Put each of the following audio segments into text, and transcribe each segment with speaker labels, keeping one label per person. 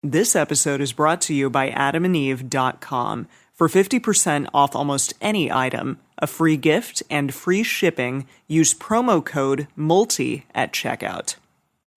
Speaker 1: This episode is brought to you by adamandeve.com. For 50% off almost any item, a free gift, and free shipping, use promo code MULTI at checkout.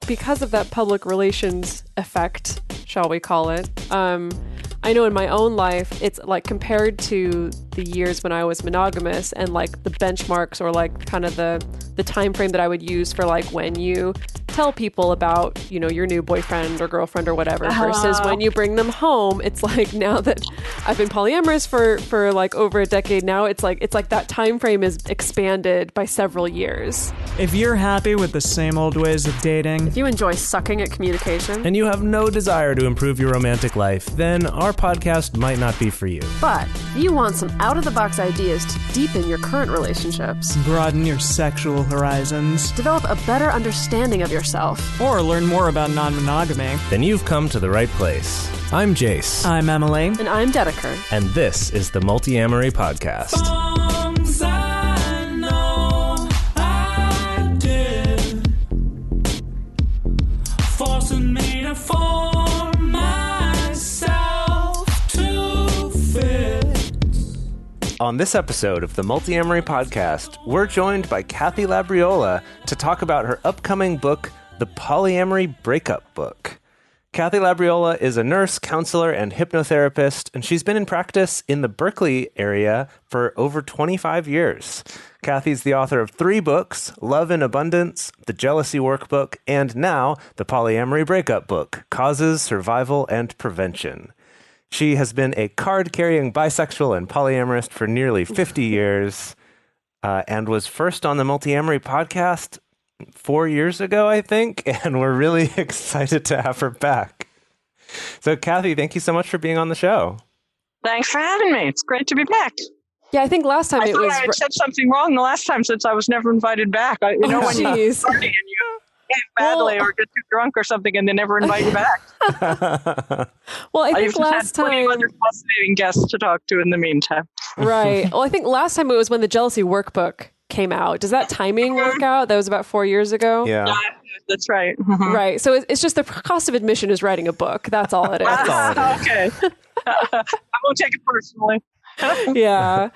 Speaker 2: Because of that public relations effect, shall we call it, I know in my own life, it's like compared to the years when I was monogamous and like the benchmarks or like kind of the time frame that I would use for like when you tell people about, you know, your new boyfriend or girlfriend or whatever versus when you bring them home. It's like now that I've been polyamorous for like over a decade now, it's like that time frame is expanded by several years.
Speaker 1: If you're happy with the same old ways of dating,
Speaker 2: if you enjoy sucking at communication,
Speaker 3: and you have no desire to improve your romantic life, then our podcast might not be for you.
Speaker 2: But if you want some out-of-the-box ideas to deepen your current relationships,
Speaker 1: broaden your sexual horizons,
Speaker 2: develop a better understanding of yourself,
Speaker 1: or learn more about non-monogamy,
Speaker 3: then you've come to the right place. I'm Jace.
Speaker 1: I'm Emily.
Speaker 2: And I'm Dedeker.
Speaker 3: And this is the Multiamory Podcast. On this episode of the Multiamory Podcast, we're joined by Kathy Labriola to talk about her upcoming book, The Polyamory Breakup Book. Kathy Labriola is a nurse, counselor, and hypnotherapist, and she's been in practice in the Berkeley area for over 25 years. Kathy's the author of 3 books, Love in Abundance, The Jealousy Workbook, and now the Polyamory Breakup Book, Causes, Survival, and Prevention. She has been a card-carrying bisexual and polyamorous for nearly 50 years and was first on the Multiamory podcast 4 years ago, I think, and we're really excited to have her back. So, Kathy, thank you so much for being on the show.
Speaker 4: Thanks for having me. It's great to be back.
Speaker 2: Yeah, I think last time
Speaker 4: I had said something wrong the last time since I was never invited back. When you party and you behave badly or get too drunk or something and they never invite you back.
Speaker 2: Well, I think last time...
Speaker 4: I've other fascinating guests to talk to in the meantime.
Speaker 2: Right. Well, I think last time it was when the Jealousy Workbook came out. Does that timing work out? That was about 4 years ago?
Speaker 4: Yeah, that's right. Mm-hmm.
Speaker 2: Right. So it's just the cost of admission is writing a book. That's all it is.
Speaker 4: Okay. I won't take it personally.
Speaker 2: Yeah.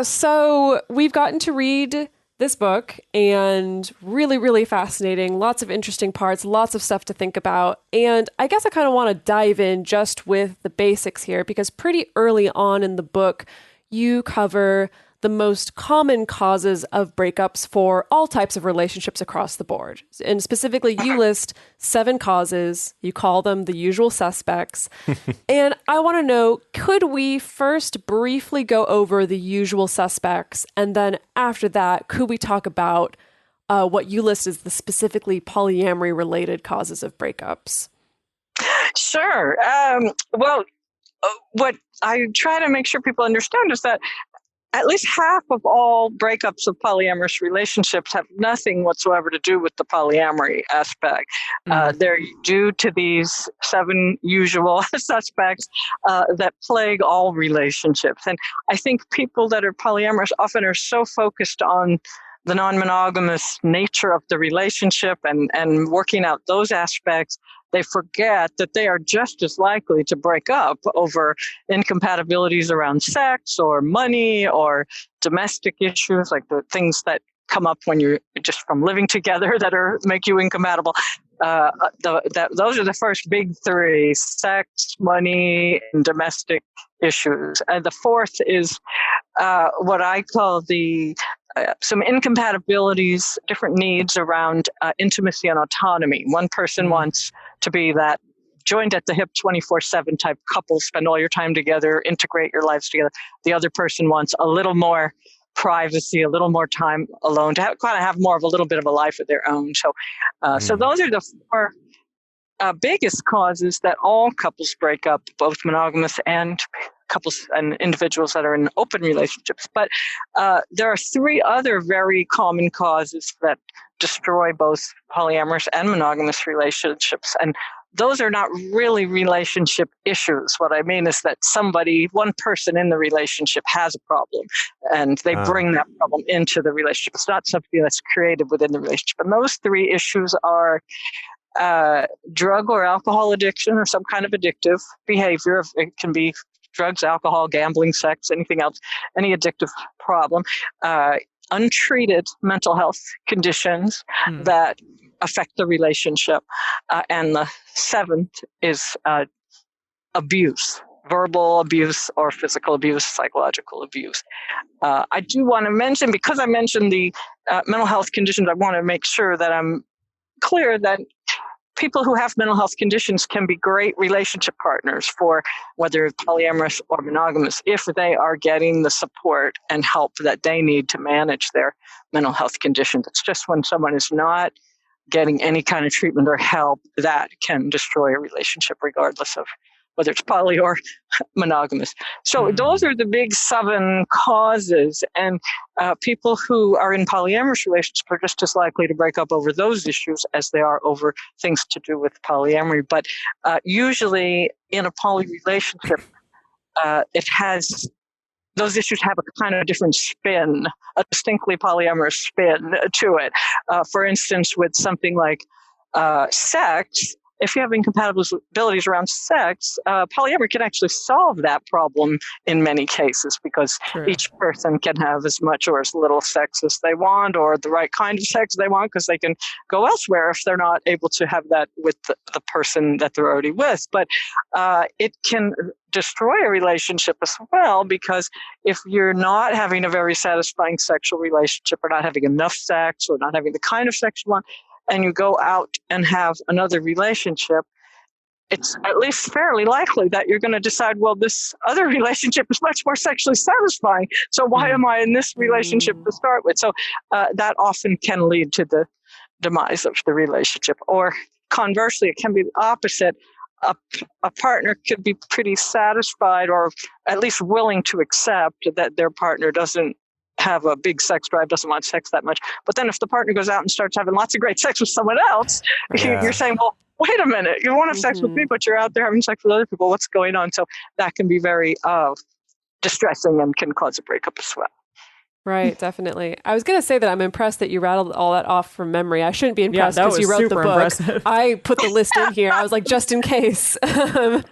Speaker 2: So we've gotten to read this book and really, really fascinating. Lots of interesting parts, lots of stuff to think about. And I guess I kind of want to dive in just with the basics here because pretty early on in the book, you cover the most common causes of breakups for all types of relationships across the board. And specifically, you list 7 causes. You call them the usual suspects. And I want to know, could we first briefly go over the usual suspects? And then after that, could we talk about what you list as the specifically polyamory-related causes of breakups?
Speaker 4: Sure. Well, what I try to make sure people understand is that at least half of all breakups of polyamorous relationships have nothing whatsoever to do with the polyamory aspect. They're due to these 7 usual suspects that plague all relationships. And I think people that are polyamorous often are so focused on the non-monogamous nature of the relationship and working out those aspects, they forget that they are just as likely to break up over incompatibilities around sex or money or domestic issues, like the things that come up when you're just from living together that make you incompatible. Those are the first big 3: sex, money, and domestic issues. And the fourth is what I call some incompatibilities, different needs around intimacy and autonomy. One person wants to be that joined at the hip 24/7 type couple, spend all your time together, integrate your lives together. The other person wants a little more privacy, a little more time alone, to kind of have more of a little bit of a life of their own. So those are the 4 biggest causes that all couples break up, both monogamous and couples and individuals that are in open relationships. But there are 3 other very common causes that destroy both polyamorous and monogamous relationships. And those are not really relationship issues. What I mean is that one person in the relationship has a problem and they bring that problem into the relationship. It's not something that's created within the relationship. And those 3 issues are drug or alcohol addiction or some kind of addictive behavior. It can be drugs, alcohol, gambling, sex, anything else, any addictive problem. Untreated mental health conditions that affect the relationship. And the seventh is abuse, verbal abuse or physical abuse, psychological abuse. I do want to mention, because I mentioned the mental health conditions, I want to make sure that I'm clear that people who have mental health conditions can be great relationship partners for whether polyamorous or monogamous if they are getting the support and help that they need to manage their mental health conditions. It's just when someone is not getting any kind of treatment or help that can destroy a relationship, regardless of whether it's poly or monogamous. So those are the big 7 causes. And people who are in polyamorous relationships are just as likely to break up over those issues as they are over things to do with polyamory. But usually in a poly relationship, those issues have a kind of different spin, a distinctly polyamorous spin to it. For instance, with something like sex, if you have incompatibilities around sex, polyamory can actually solve that problem in many cases, because each person can have as much or as little sex as they want, or the right kind of sex they want, because they can go elsewhere if they're not able to have that with the person that they're already with. But it can destroy a relationship as well, because if you're not having a very satisfying sexual relationship, or not having enough sex, or not having the kind of sex you want, and you go out and have another relationship, it's at least fairly likely that you're going to decide, well, this other relationship is much more sexually satisfying, so why am I in this relationship to start with? So that often can lead to the demise of the relationship. Or conversely, it can be the opposite. A partner could be pretty satisfied, or at least willing to accept that their partner doesn't have a big sex drive, doesn't want sex that much. But then if the partner goes out and starts having lots of great sex with someone else, you're saying, well, wait a minute, you want to have sex with me, but you're out there having sex with other people. What's going on? So that can be very distressing and can cause a breakup as well.
Speaker 2: Right, definitely. I was going to say that I'm impressed that you rattled all that off from memory. I shouldn't be impressed because you wrote the book.
Speaker 1: Impressive.
Speaker 2: I put the list in here. I was like, just in case. I'm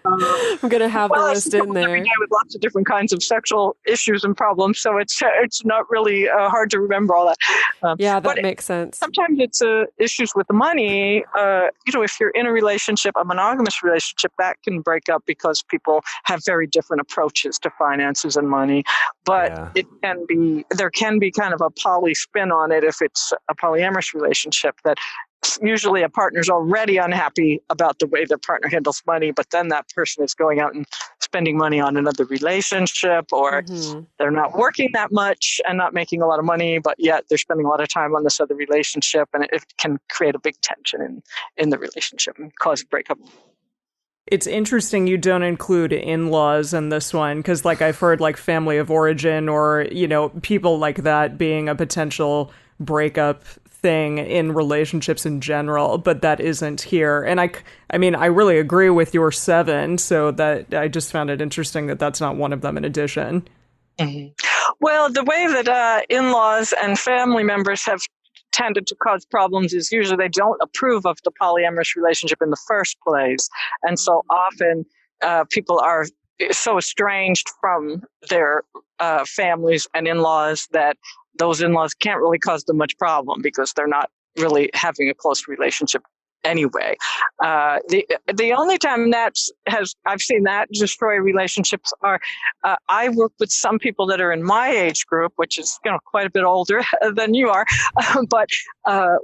Speaker 2: going to have the list in there.
Speaker 4: Every day with lots of different kinds of sexual issues and problems, so it's not really hard to remember all that.
Speaker 2: That makes sense.
Speaker 4: Sometimes it's issues with the money. If you're in a relationship, a monogamous relationship, that can break up because people have very different approaches to finances and money. But there can be kind of a poly spin on it if it's a polyamorous relationship, that usually a partner's already unhappy about the way their partner handles money, but then that person is going out and spending money on another relationship, or they're not working that much and not making a lot of money, but yet they're spending a lot of time on this other relationship, and it can create a big tension in the relationship and cause a breakup.
Speaker 1: It's interesting you don't include in-laws in this one, because I've heard family of origin or, people like that being a potential breakup thing in relationships in general, but that isn't here. And I really agree with your 7, so that I just found it interesting that that's not one of them in addition.
Speaker 4: Mm-hmm. Well, the way that in-laws and family members have tended to cause problems is usually they don't approve of the polyamorous relationship in the first place. And so often people are so estranged from their families and in-laws that those in-laws can't really cause them much problem, because they're not really having a close relationship anyway. The only time I've seen that destroy relationships are I work with some people that are in my age group, which is quite a bit older than you are, but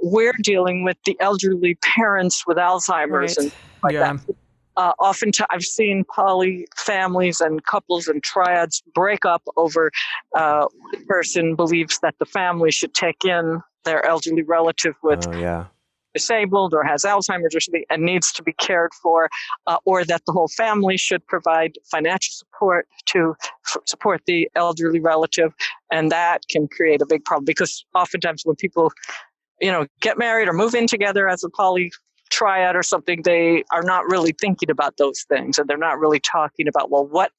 Speaker 4: we're dealing with the elderly parents with Alzheimer's and that. Oftentimes I've seen poly families and couples and triads break up over one person believes that the family should take in their elderly relative with disabled or has Alzheimer's or something and needs to be cared for, or that the whole family should provide financial support to support the elderly relative. And that can create a big problem, because oftentimes when people, get married or move in together as a poly triad or something, they are not really thinking about those things, and they're not really talking about, well, what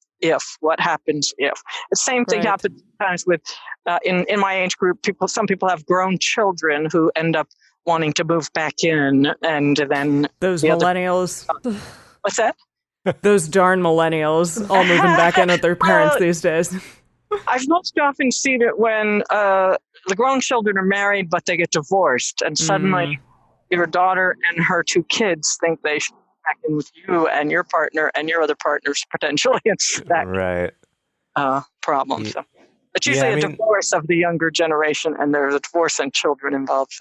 Speaker 4: happens if. The same thing happens sometimes with in my age group, some people have grown children who end up wanting to move back in, and then
Speaker 1: Those
Speaker 4: the other.
Speaker 1: millennials.
Speaker 4: What's that?
Speaker 1: Those darn millennials all moving back in with their parents these days.
Speaker 4: I've most often seen it when the grown children are married, but they get divorced, and suddenly your daughter and her two kids think they should be back in with you and your partner and your other partners potentially. It's that
Speaker 3: Right.
Speaker 4: problem. So it's usually a divorce of the younger generation, and there's a divorce and children involved.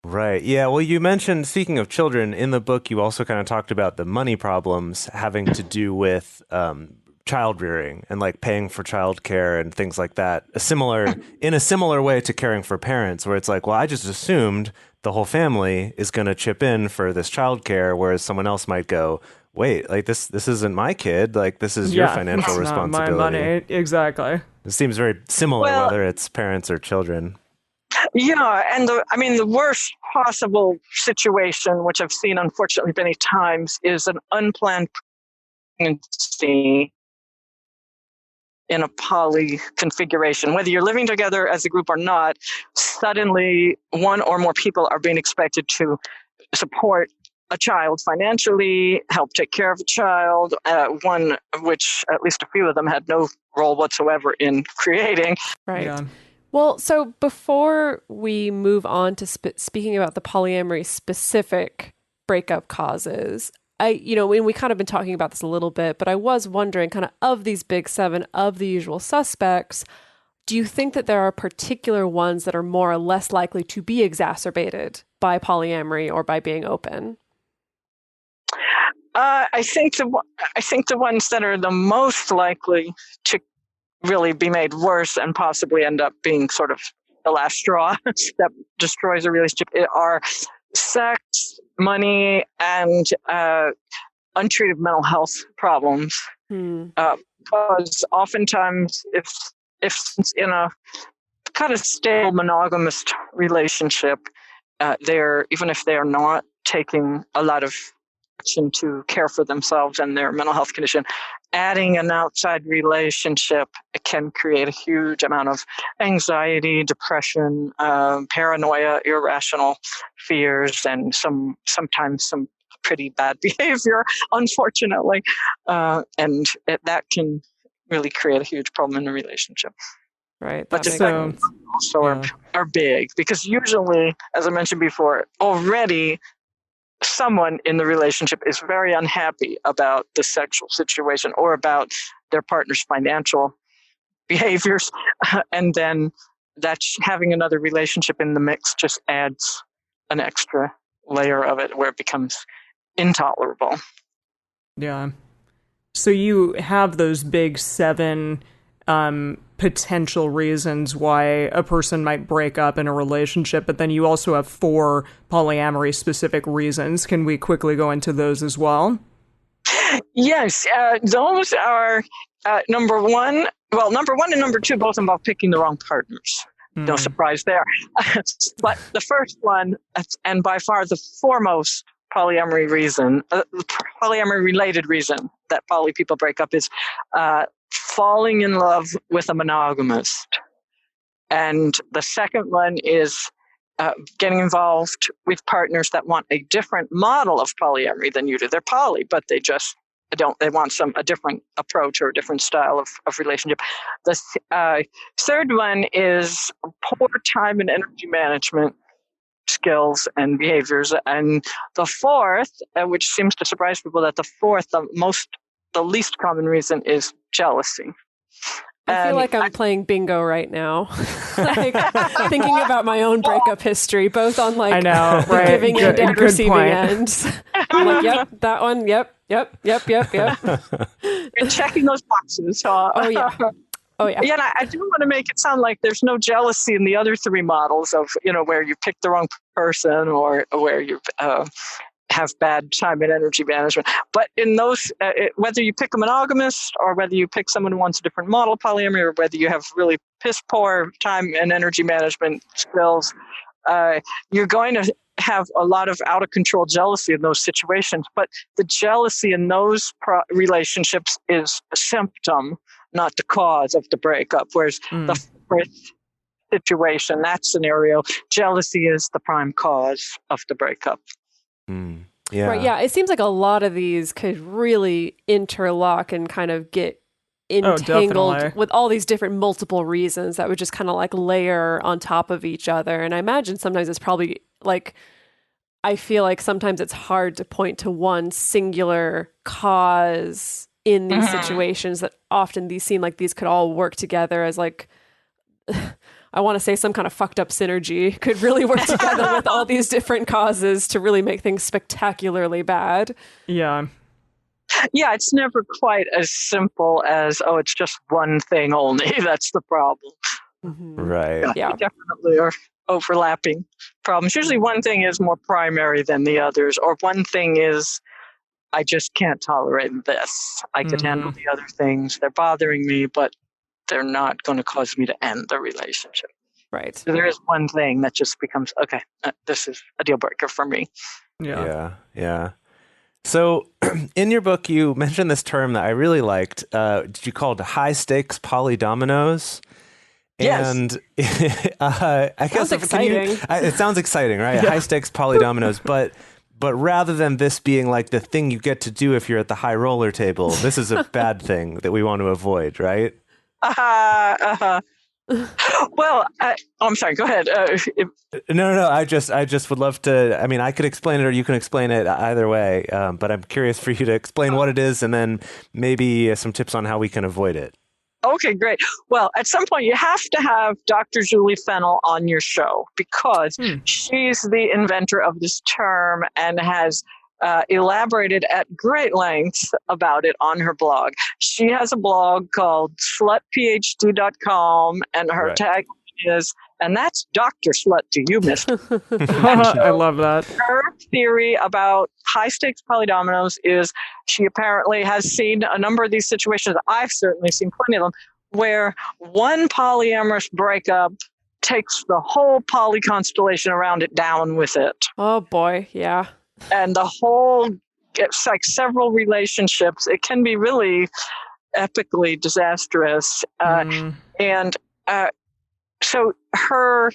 Speaker 3: Right. Yeah. Well, you mentioned, speaking of children, in the book, you also kind of talked about the money problems having to do with child rearing and like paying for childcare and things like that. In a similar way to caring for parents, where it's like, well, I just assumed the whole family is going to chip in for this childcare, whereas someone else might go, wait, like this isn't my kid. Like this is your financial responsibility.
Speaker 1: Not my money. Exactly.
Speaker 3: It seems very similar, whether it's parents or children.
Speaker 4: Yeah, and the worst possible situation, which I've seen unfortunately many times, is an unplanned pregnancy in a poly configuration. Whether you're living together as a group or not, suddenly one or more people are being expected to support a child financially, help take care of a child, one of which at least a few of them had no role whatsoever in creating.
Speaker 2: Right.
Speaker 1: Yeah.
Speaker 2: Well, so before we move on to speaking about the polyamory specific breakup causes, we kind of been talking about this a little bit, but I was wondering, kind of these big seven of the usual suspects, do you think that there are particular ones that are more or less likely to be exacerbated by polyamory or by being open?
Speaker 4: I think the ones that are the most likely to really be made worse and possibly end up being sort of the last straw that destroys a relationship are sex, money, and untreated mental health problems. Because oftentimes, if it's in a kind of stable monogamous relationship, even if they are not taking a lot of action to care for themselves and their mental health condition, adding an outside relationship can create a huge amount of anxiety, depression, paranoia, irrational fears, and sometimes some pretty bad behavior, unfortunately. And that can really create a huge problem in a relationship.
Speaker 2: Right.
Speaker 4: But the second also are big, because usually, as I mentioned before, already someone in the relationship is very unhappy about the sexual situation or about their partner's financial behaviors. And then having another relationship in the mix just adds an extra layer of it where it becomes intolerable.
Speaker 1: Yeah. So you have those big seven potential reasons why a person might break up in a relationship, but then you also have 4 polyamory specific reasons. Can we quickly go into those as well?
Speaker 4: Yes, those are number one and number 2 both involve picking the wrong partners. No surprise there. But the first one, and by far the foremost polyamory reason, polyamory related reason that poly people break up is falling in love with a monogamist. And the second one is getting involved with partners that want a different model of polyamory than you do. They're poly, but they want a different approach or a different style of relationship. The third one is poor time and energy management skills and behaviors. And the fourth, which seems to surprise people, that the least common reason is jealousy.
Speaker 2: I feel like I'm playing bingo right now. Like thinking about my own breakup history, both on like the giving end and receiving end. I'm like, yep, that one, yep. You're
Speaker 4: checking those boxes.
Speaker 2: Oh yeah.
Speaker 4: Yeah, and I do want to make it sound like there's no jealousy in the other 3 models of, where you pick the wrong person or where you have bad time and energy management. But in those, whether you pick a monogamist or whether you pick someone who wants a different model of polyamory, or whether you have really piss poor time and energy management skills, you're going to have a lot of out of control jealousy in those situations. But the jealousy in those relationships is a symptom, not the cause of the breakup. Whereas the fourth situation, that scenario, jealousy is the prime cause of the breakup.
Speaker 3: Yeah.
Speaker 2: Right. Yeah. It seems like a lot of these could really interlock and kind of get entangled
Speaker 1: definitely.
Speaker 2: with all these different multiple reasons that would just kind of like layer on top of each other. And I imagine sometimes it's probably like, I feel like sometimes it's hard to point to one singular cause in these situations, that often these seem like these could all work together as like, I want to say some kind of fucked up synergy could really work together with all these different causes to really make things spectacularly bad.
Speaker 1: Yeah.
Speaker 4: Yeah, it's never quite as simple as, oh, it's just one thing only. That's the problem.
Speaker 3: Right.
Speaker 2: Yeah.
Speaker 4: They definitely are overlapping problems. Usually one thing is more primary than the others, or one thing is, I just can't tolerate this. I could handle the other things. They're bothering me, but they're not going to cause me to end the relationship.
Speaker 2: Right.
Speaker 4: So there is one thing that just becomes, okay, this is a deal breaker for me.
Speaker 3: Yeah. So in your book, you mentioned this term that I really liked. You called high stakes polydominoes.
Speaker 4: Yes.
Speaker 3: And I guess
Speaker 2: Sounds exciting.
Speaker 3: It sounds exciting, right? High stakes polydominoes, but rather than this being like the thing you get to do if you're at the high roller table, this is a bad thing that we want to avoid, right?
Speaker 4: Well, I'm sorry. Go ahead.
Speaker 3: No. I just would love to. I mean, I could explain it, or you can explain it either way. But I'm curious for you to explain what it is, and then maybe some tips on how we can avoid it.
Speaker 4: Okay, great. Well, at some point you have to have Dr. Julie Fennell on your show, because she's the inventor of this term and has elaborated at great length about it on her blog. She has a blog called slutphd.com, and her tagline is, and that's Dr. Slut to you, mister.
Speaker 1: I love that.
Speaker 4: Her theory about high stakes polydominoes is she apparently has seen a number of these situations. I've certainly seen plenty of them, where one polyamorous breakup takes the whole poly constellation around it down with it.
Speaker 2: Oh boy. Yeah.
Speaker 4: And the whole, it's like several relationships. It can be really epically disastrous. So her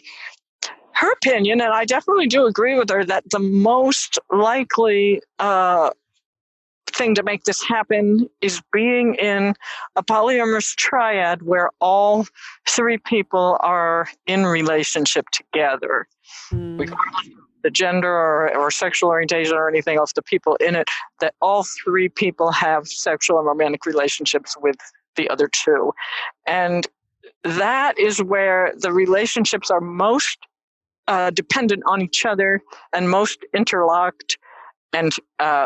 Speaker 4: opinion, and I definitely do agree with her, that the most likely thing to make this happen is being in a polyamorous triad where all three people are in relationship together. Regardless of the gender or sexual orientation or anything else, the people in it, that all three people have sexual and romantic relationships with the other two. And that is where the relationships are most dependent on each other and most interlocked. And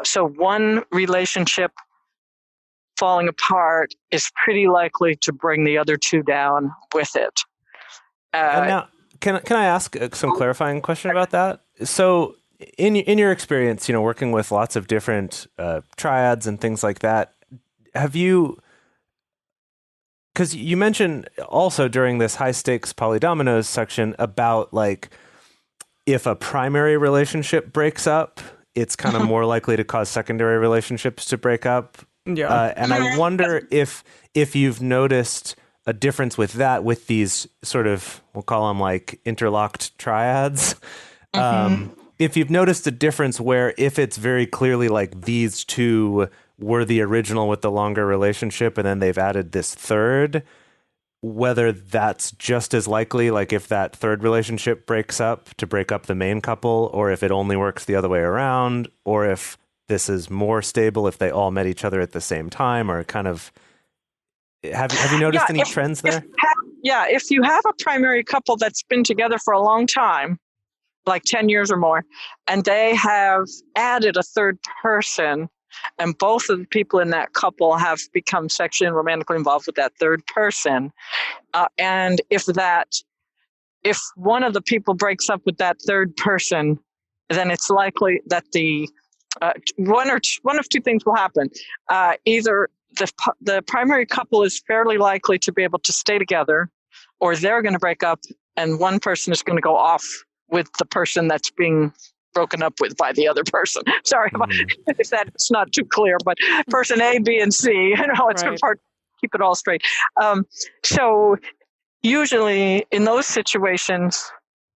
Speaker 4: so one relationship falling apart is pretty likely to bring the other two down with it.
Speaker 3: And now, can I ask some clarifying question about that? So in your experience, working with lots of different triads and things like that, have you... Because you mentioned also during this high stakes polydominoes section about like if a primary relationship breaks up, it's kind of more likely to cause secondary relationships to break up.
Speaker 1: Yeah.
Speaker 3: And I wonder if you've noticed a difference with that, with these sort of, we'll call them like interlocked triads. If you've noticed a difference where if it's very clearly like these two were the original with the longer relationship and then they've added this third, whether that's just as likely, like if that third relationship breaks up, to break up the main couple, or if it only works the other way around, or if this is more stable if they all met each other at the same time, or kind of... Have you noticed any trends there?
Speaker 4: If you have a primary couple that's been together for a long time, like 10 years or more, and they have added a third person, and both of the people in that couple have become sexually and romantically involved with that third person, and if one of the people breaks up with that third person, then it's likely that the one of two things will happen. Either the primary couple is fairly likely to be able to stay together, or they're going to break up and one person is going to go off with the person that's being broken up with by the other person. Sorry if that's not too clear, but person A, B, and C, it's important to keep it all straight. So usually in those situations,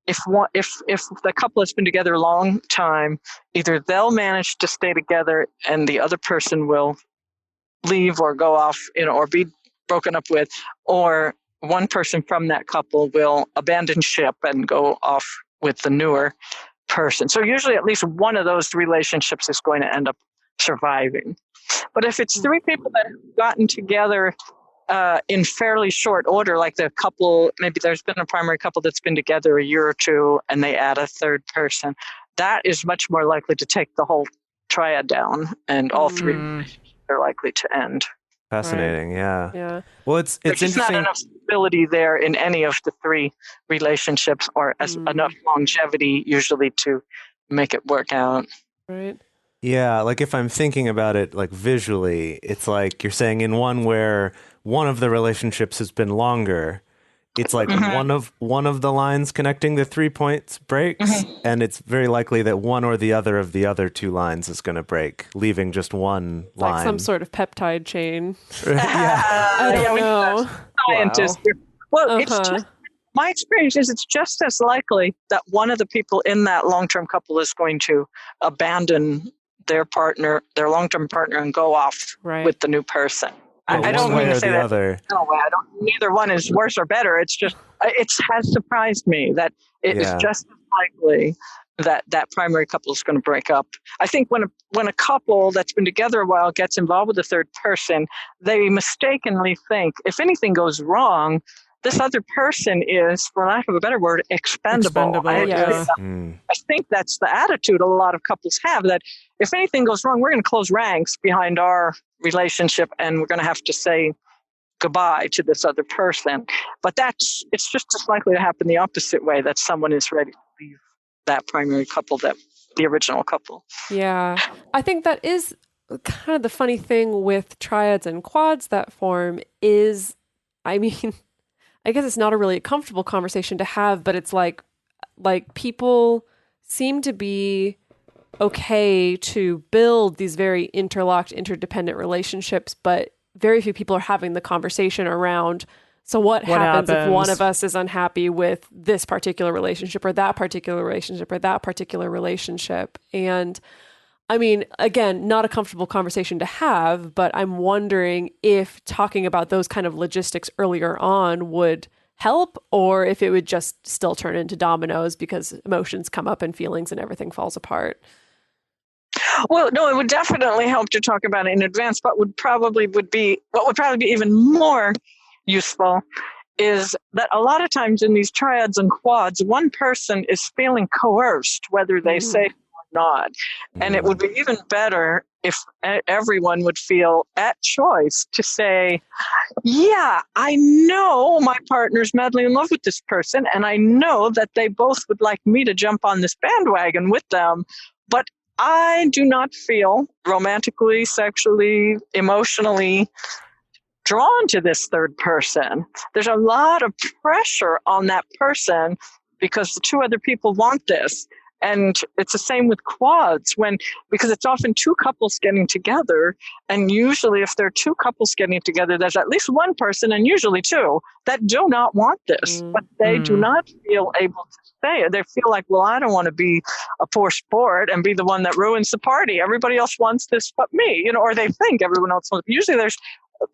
Speaker 4: if the couple has been together a long time, either they'll manage to stay together and the other person will leave or go off, or be broken up with, or one person from that couple will abandon ship and go off with the newer person. So usually at least one of those relationships is going to end up surviving. But if it's three people that have gotten together in fairly short order, like the couple, maybe there's been a primary couple that's been together a year or two and they add a third person, that is much more likely to take the whole triad down, and all three are likely to end.
Speaker 3: Fascinating.
Speaker 2: Right.
Speaker 3: Yeah. Well, it's
Speaker 4: There's just
Speaker 3: interesting.
Speaker 4: not enough stability there in any of the three relationships, or enough longevity usually to make it work out.
Speaker 2: Right.
Speaker 3: Yeah, like if I'm thinking about it like visually, it's like you're saying in one where one of the relationships has been longer, it's like one of the lines connecting the 3 points breaks, and it's very likely that one or the other two lines is going to break, leaving just one line.
Speaker 2: Like some sort of peptide chain.
Speaker 3: Yeah.
Speaker 2: I don't know.
Speaker 4: Scientists. Well, it's just, my experience is it's just as likely that one of the people in that long-term couple is going to abandon their long-term partner, and go off with the new person. I don't mean to say that.
Speaker 3: Other.
Speaker 4: No way. Neither one is worse or better. It's just, it has surprised me that it is just as likely that primary couple is going to break up. I think when a couple that's been together a while gets involved with a third person, they mistakenly think if anything goes wrong, this other person is, for lack of a better word, expendable. I think that's the attitude a lot of couples have, that if anything goes wrong, we're going to close ranks behind our relationship and we're going to have to say goodbye to this other person. But it's just as likely to happen the opposite way, that someone is ready to leave that primary couple, the original couple.
Speaker 2: Yeah. I think that is kind of the funny thing with triads and quads that form is, I mean, I guess it's not a really comfortable conversation to have, but it's like people seem to be okay to build these very interlocked, interdependent relationships, but very few people are having the conversation around, so what happens if one of us is unhappy with this particular relationship or that particular relationship or that particular relationship? And I mean, again, not a comfortable conversation to have, but I'm wondering if talking about those kind of logistics earlier on would help, or if it would just still turn into dominoes because emotions come up and feelings and everything falls apart.
Speaker 4: Well, no, it would definitely help to talk about it in advance, but what would probably be even more useful is that a lot of times in these triads and quads, one person is feeling coerced, whether they say or not. And it would be even better if everyone would feel at choice to say, yeah, I know my partner's madly in love with this person, and I know that they both would like me to jump on this bandwagon with them, but I do not feel romantically, sexually, emotionally drawn to this third person. There's a lot of pressure on that person because the two other people want this. And it's the same with quads, because it's often two couples getting together. And usually if there are two couples getting together, there's at least one person, and usually two, that do not want this, but they do not feel able to stay. They feel like, well, I don't want to be a poor sport and be the one that ruins the party. Everybody else wants this but me, or they think everyone else wants. Usually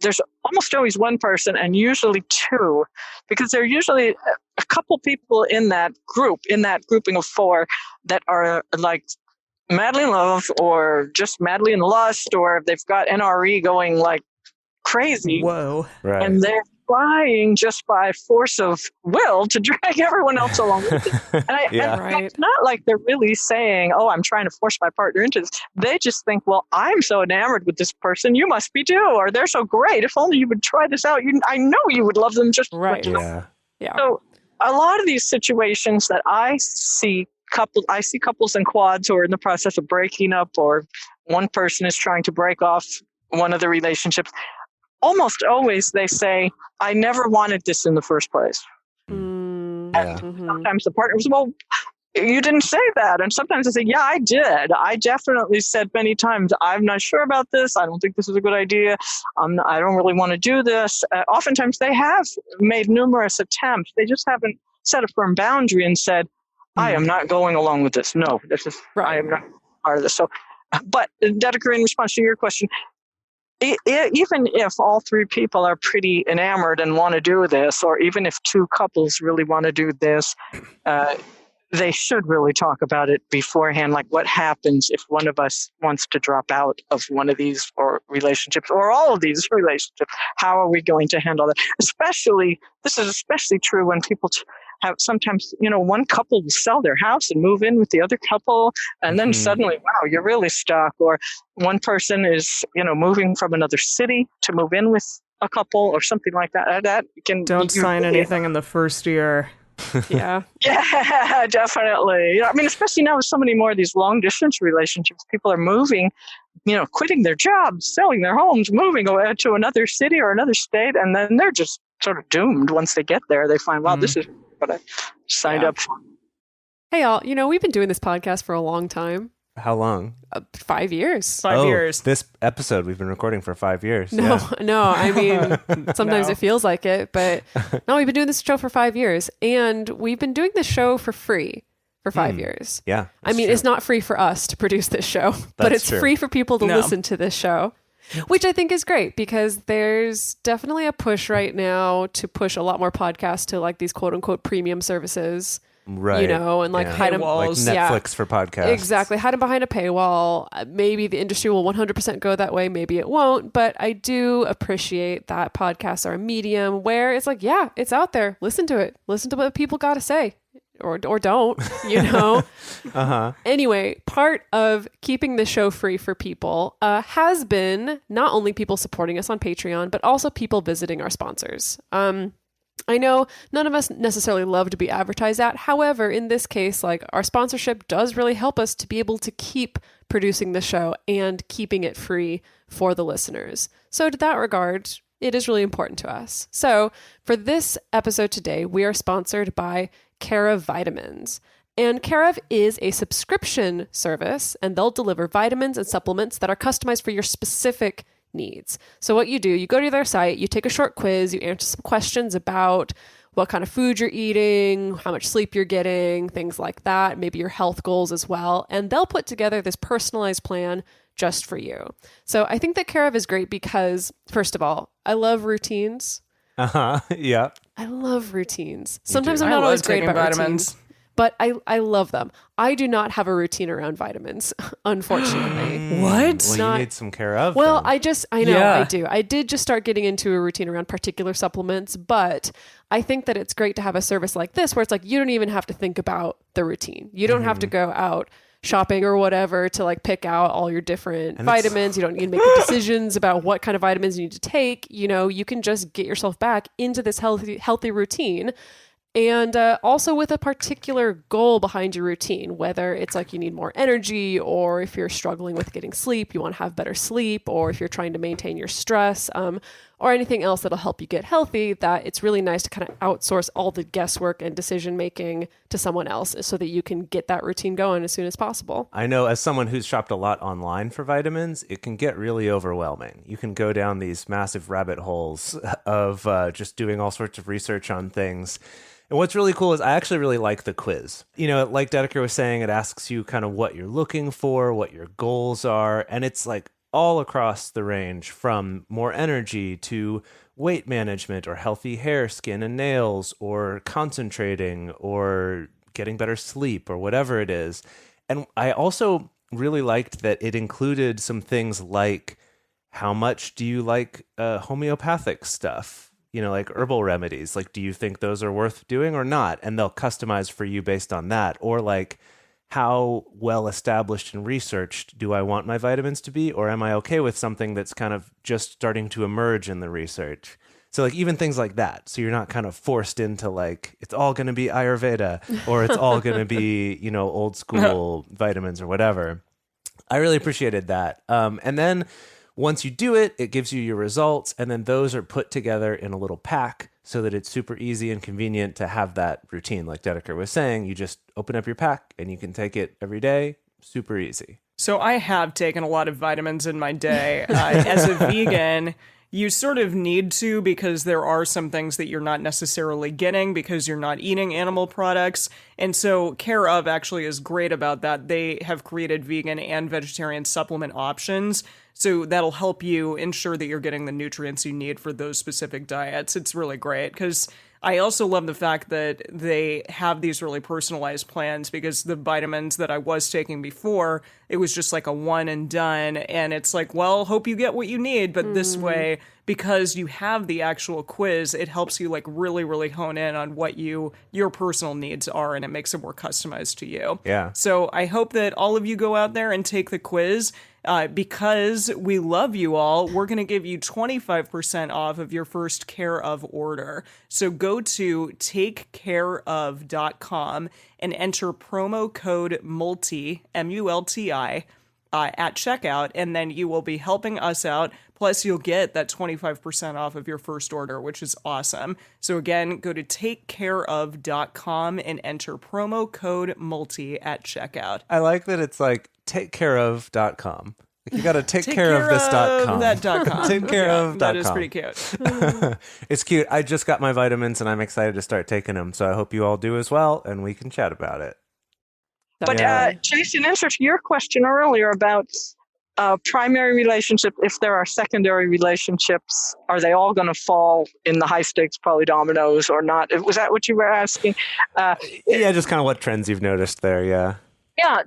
Speaker 4: there's almost always one person, and usually two, because there are usually a couple people in that grouping of four, that are like madly in love or just madly in lust, or they've got NRE going like crazy.
Speaker 1: Whoa.
Speaker 3: Right.
Speaker 4: And they're trying just by force of will to drag everyone else along with it. And it's not like they're really saying, oh, I'm trying to force my partner into this. They just think, well, I'm so enamored with this person, you must be too, or they're so great. If only you would try this out. I know you would love them just
Speaker 2: right.
Speaker 3: Yeah.
Speaker 4: So a lot of these situations that I see couples and quads who are in the process of breaking up, or one person is trying to break off one of the relationships. Almost always they say, I never wanted this in the first place. And sometimes the partner was, well, you didn't say that. And sometimes I say, yeah, I did. I definitely said many times, I'm not sure about this. I don't think this is a good idea. I don't really want to do this. Oftentimes they have made numerous attempts. They just haven't set a firm boundary and said, I am not going along with this. No, this is, I am not part of this. So, but Dedeker, in response to your question, even if all three people are pretty enamored and want to do this, or even if two couples really want to do this, they should really talk about it beforehand. Like, what happens if one of us wants to drop out of one of these or relationships or all of these relationships? How are we going to handle that? This is especially true when people have sometimes, one couple will sell their house and move in with the other couple. And then suddenly, wow, you're really stuck. Or one person is, moving from another city to move in with a couple or something like that.
Speaker 1: Don't sign anything in the first year.
Speaker 2: Yeah.
Speaker 4: Yeah, definitely. I mean, especially now with so many more of these long distance relationships, people are moving, quitting their jobs, selling their homes, moving to another city or another state. And then they're just sort of doomed once they get there. They find, wow, this is what I signed up for.
Speaker 2: Hey, y'all, we've been doing this podcast for a long time.
Speaker 3: How long?
Speaker 2: 5 years.
Speaker 1: 5 years.
Speaker 3: This episode we've been recording for 5 years.
Speaker 2: No, I mean, sometimes it feels like it, but no, we've been doing this show for 5 years, and we've been doing this show for free for 5 years.
Speaker 3: Yeah.
Speaker 2: I mean, it's not free for us to produce this show, but it's free for people to listen to this show, which I think is great because there's definitely a push right now to push a lot more podcasts to like these quote unquote premium services.
Speaker 3: Right.
Speaker 2: And like hide them,
Speaker 3: like Netflix for podcasts.
Speaker 2: Exactly. Hide them behind a paywall. Maybe the industry will 100% go that way. Maybe it won't. But I do appreciate that podcasts are a medium where it's like, yeah, it's out there. Listen to it. Listen to what people got to say. Or don't, Anyway, part of keeping the show free for people has been not only people supporting us on Patreon, but also people visiting our sponsors. I know none of us necessarily love to be advertised at. However, in this case, like our sponsorship does really help us to be able to keep producing the show and keeping it free for the listeners. So to that regard, it is really important to us. So for this episode today, we are sponsored by Care of Vitamins. And Care of is a subscription service, and they'll deliver vitamins and supplements that are customized for your specific needs. So what you do, you go to their site, you take a short quiz, you answer some questions about what kind of food you're eating, how much sleep you're getting, things like that, maybe your health goals as well. And they'll put together this personalized plan just for you. So I think that Care of is great because, first of all, I love routines.
Speaker 3: Yeah.
Speaker 2: I love routines. Sometimes I'm not always great about
Speaker 1: vitamins.
Speaker 2: Routines. But I love them. I do not have a routine around vitamins, unfortunately.
Speaker 1: What?
Speaker 3: Well, you need some Care of.
Speaker 2: Well,
Speaker 3: then.
Speaker 2: I know, I do. I did just start getting into a routine around particular supplements, but I think that it's great to have a service like this where it's like you don't even have to think about the routine. You don't have to go out shopping or whatever to like pick out all your different vitamins. You don't need to make the decisions about what kind of vitamins you need to take. You can just get yourself back into this healthy routine. And also with a particular goal behind your routine, whether it's like you need more energy or if you're struggling with getting sleep, you want to have better sleep, or if you're trying to maintain your stress or anything else that'll help you get healthy, that it's really nice to kind of outsource all the guesswork and decision making to someone else so that you can get that routine going as soon as possible.
Speaker 3: I know as someone who's shopped a lot online for vitamins, it can get really overwhelming. You can go down these massive rabbit holes of just doing all sorts of research on things. And what's really cool is I actually really like the quiz. Like Dedeker was saying, it asks you kind of what you're looking for, what your goals are. And it's like all across the range from more energy to weight management or healthy hair, skin and nails, or concentrating or getting better sleep or whatever it is. And I also really liked that it included some things like how much do you like homeopathic stuff? Like herbal remedies, like, do you think those are worth doing or not? And they'll customize for you based on that. Or like, how well established and researched do I want my vitamins to be? Or am I okay with something that's kind of just starting to emerge in the research? So like even things like that. So you're not kind of forced into like, it's all going to be Ayurveda or it's all going to be, old school vitamins or whatever. I really appreciated that. And then once you do it, it gives you your results, and then those are put together in a little pack so that it's super easy and convenient to have that routine. Like Dedeker was saying, you just open up your pack and you can take it every day. Super easy.
Speaker 1: So I have taken a lot of vitamins in my day. As a vegan, you sort of need to, because there are some things that you're not necessarily getting because you're not eating animal products. And so Care of actually is great about that. They have created vegan and vegetarian supplement options. So that'll help you ensure that you're getting the nutrients you need for those specific diets. It's really great because I also love the fact that they have these really personalized plans, because the vitamins that I was taking before, it was just like a one and done. And it's like, well, hope you get what you need. But this way, because you have the actual quiz, it helps you like really, really hone in on what your personal needs are, and it makes it more customized to you.
Speaker 3: Yeah.
Speaker 1: So I hope that all of you go out there and take the quiz. Because we love you all, we're going to give you 25% off of your first Care of order. So go to takecareof.com and enter promo code MULTI, M-U-L-T-I, at checkout, and then you will be helping us out. Plus, you'll get that 25% off of your first order, which is awesome. So again, go to takecareof.com and enter promo code MULTI at checkout.
Speaker 3: I like that it's like takecareof.com. Like, you got to take care of this.com.
Speaker 1: That.com.
Speaker 3: Take care of.
Speaker 1: That is pretty cute.
Speaker 3: It's cute. I just got my vitamins and I'm excited to start taking them. So I hope you all do as well, and we can chat about it.
Speaker 4: But Jason, answer to your question earlier about primary relationship, if there are secondary relationships, are they all going to fall in the high stakes polydominoes or not? Was that what you were asking?
Speaker 3: Yeah, just kind of what trends you've noticed there. Yeah.
Speaker 4: Yeah.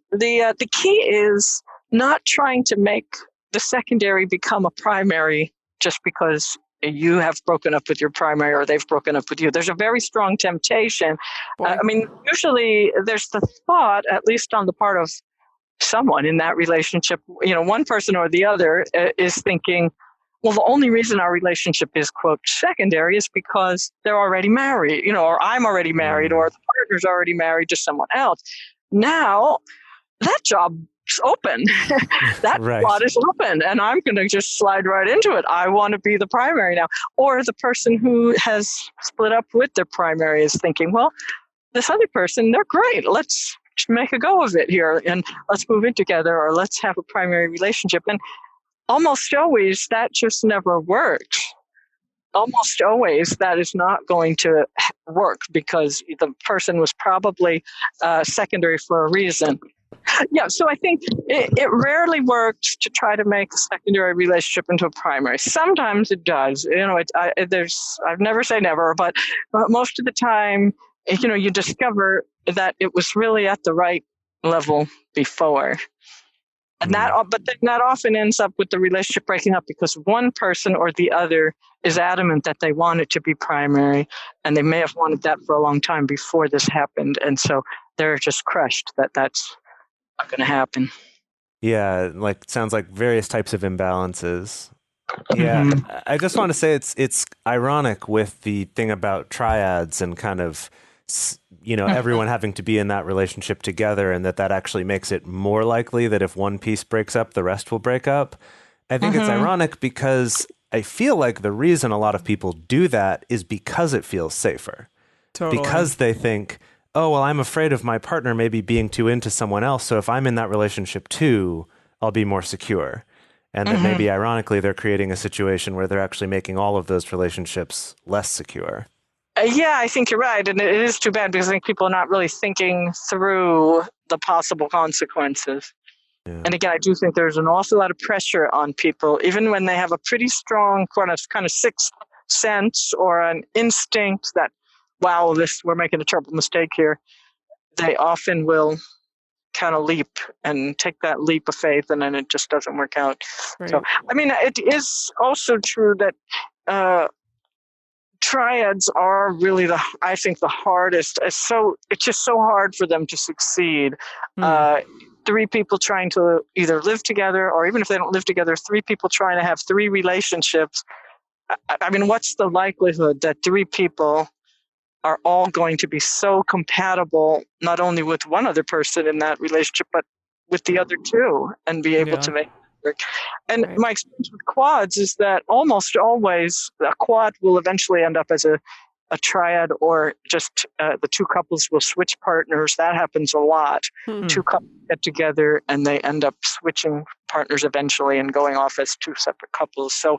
Speaker 4: The key is not trying to make the secondary become a primary just because you have broken up with your primary or they've broken up with you. There's a very strong temptation. Usually there's the thought, at least on the part of someone in that relationship, one person or the other is thinking, well, the only reason our relationship is, quote, secondary is because they're already married, or I'm already married, or the partner's already married to someone else. Now, that job's open. That slot is open, and I'm going to just slide right into it. I want to be the primary now. Or the person who has split up with their primary is thinking, well, this other person, they're great. Let's make a go of it here, and let's move in together, or let's have a primary relationship. And almost always that just never works. Almost always that is not going to work because the person was probably secondary for a reason. Yeah, so I think it rarely works to try to make a secondary relationship into a primary. Sometimes it does. I've never say never, but most of the time, you discover that it was really at the right level before. And but then that often ends up with the relationship breaking up because one person or the other is adamant that they want it to be primary, and they may have wanted that for a long time before this happened. And so they're just crushed that that's not going to happen.
Speaker 3: Yeah, sounds like various types of imbalances. Yeah, I just want to say it's ironic with the thing about triads and kind of, everyone having to be in that relationship together, and that actually makes it more likely that if one piece breaks up, the rest will break up. I think it's ironic because I feel like the reason a lot of people do that is because it feels safer.
Speaker 1: Totally.
Speaker 3: Because they think, oh, well, I'm afraid of my partner maybe being too into someone else. So if I'm in that relationship too, I'll be more secure. And that maybe ironically, they're creating a situation where they're actually making all of those relationships less secure.
Speaker 4: Yeah, I think you're right. And it is too bad because I think people are not really thinking through the possible consequences. Yeah. And again, I do think there's an awful lot of pressure on people, even when they have a pretty strong kind of sixth sense or an instinct that, wow, we're making a terrible mistake here. They often will kind of leap and take that leap of faith, and then it just doesn't work out. Right. So, it is also true that triads are really the hardest. It's just so hard for them to succeed. Three people trying to either live together, or even if they don't live together, three people trying to have three relationships. What's the likelihood that three people are all going to be so compatible, not only with one other person in that relationship, but with the other two, and be able to make And
Speaker 2: Right.
Speaker 4: my experience with quads is that almost always a quad will eventually end up as a triad, or just the two couples will switch partners. That happens a lot. Two couples get together and they end up switching partners eventually and going off as two separate couples. So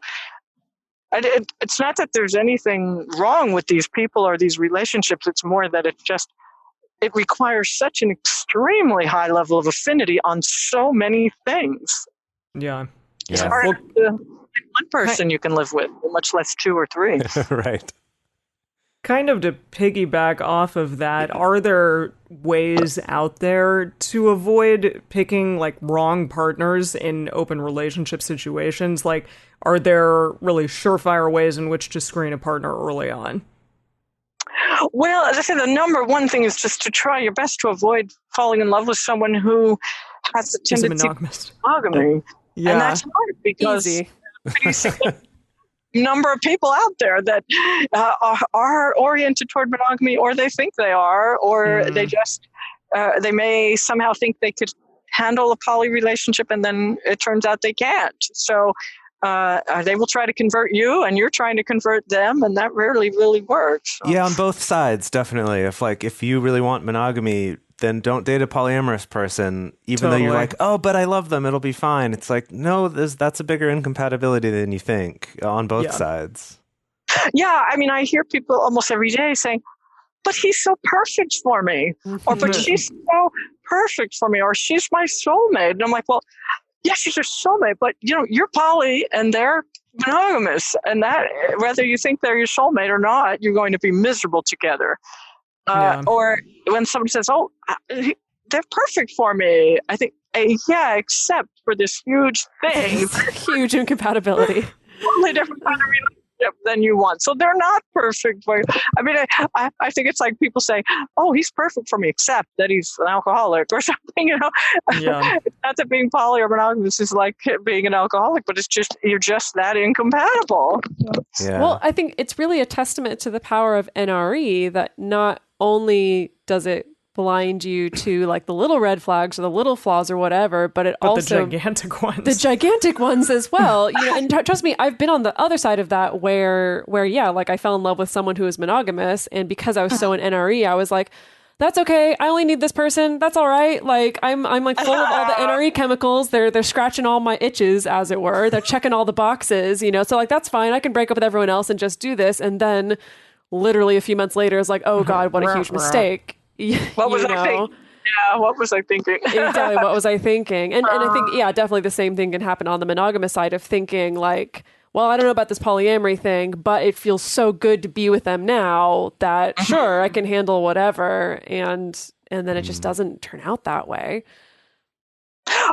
Speaker 4: it's not that there's anything wrong with these people or these relationships. It's more that it requires such an extremely high level of affinity on so many things.
Speaker 1: Yeah.
Speaker 4: It's hard to one person you can live with, much less two or three.
Speaker 3: Right.
Speaker 1: Kind of to piggyback off of that, are there ways out there to avoid picking like wrong partners in open relationship situations? Like, are there really surefire ways in which to screen a partner early on?
Speaker 4: Well, as I said, the number one thing is just to try your best to avoid falling in love with someone who has a
Speaker 1: Is a
Speaker 4: tendency to
Speaker 1: monogamist.
Speaker 4: monogamy.
Speaker 1: Yeah.
Speaker 4: And that's hard because
Speaker 2: Easy.
Speaker 4: number of people out there that are oriented toward monogamy, or they think they are, or they just they may somehow think they could handle a poly relationship, and then it turns out they can't. So they will try to convert you, and you're trying to convert them, and that rarely really works. So.
Speaker 3: Yeah, on both sides, definitely. If you really want monogamy, then don't date a polyamorous person, even though you're like, oh, but I love them, it'll be fine. It's like, no, that's a bigger incompatibility than you think on both sides.
Speaker 4: Yeah, I mean, I hear people almost every day saying, but he's so perfect for me, or but she's so perfect for me, or she's my soulmate. And I'm like, well, yeah, she's your soulmate, but you're poly and they're monogamous, and that whether you think they're your soulmate or not, you're going to be miserable together. Or when somebody says, "Oh, they're perfect for me," I think, yeah, except for this huge thing,
Speaker 2: Huge incompatibility.
Speaker 4: totally different kind of relationship than you want. So they're not perfect for you. I mean, I think it's like people say, "Oh, he's perfect for me," except that he's an alcoholic or something.
Speaker 1: Yeah.
Speaker 4: It's not that being poly or monogamous is like being an alcoholic, but it's just you're just that incompatible.
Speaker 3: Yeah.
Speaker 2: Well, I think it's really a testament to the power of NRE that not only does it blind you to like the little red flags or the little flaws or whatever, but also
Speaker 1: the gigantic ones.
Speaker 2: the gigantic ones as well. And trust me, I've been on the other side of that where yeah, like I fell in love with someone who was monogamous, and because I was so in NRE, I was like, that's okay. I only need this person. That's all right. Like I'm like full of all the NRE chemicals. They're scratching all my itches, as it were. They're checking all the boxes, So like that's fine. I can break up with everyone else and just do this. And then literally a few months later, it's like, oh God, what a huge mistake.
Speaker 4: What was I thinking? Yeah, what was I thinking?
Speaker 2: Exactly, what was I thinking? And I think, yeah, definitely the same thing can happen on the monogamous side of thinking like, well, I don't know about this polyamory thing, but it feels so good to be with them now that sure, I can handle whatever. And then it just doesn't turn out that way.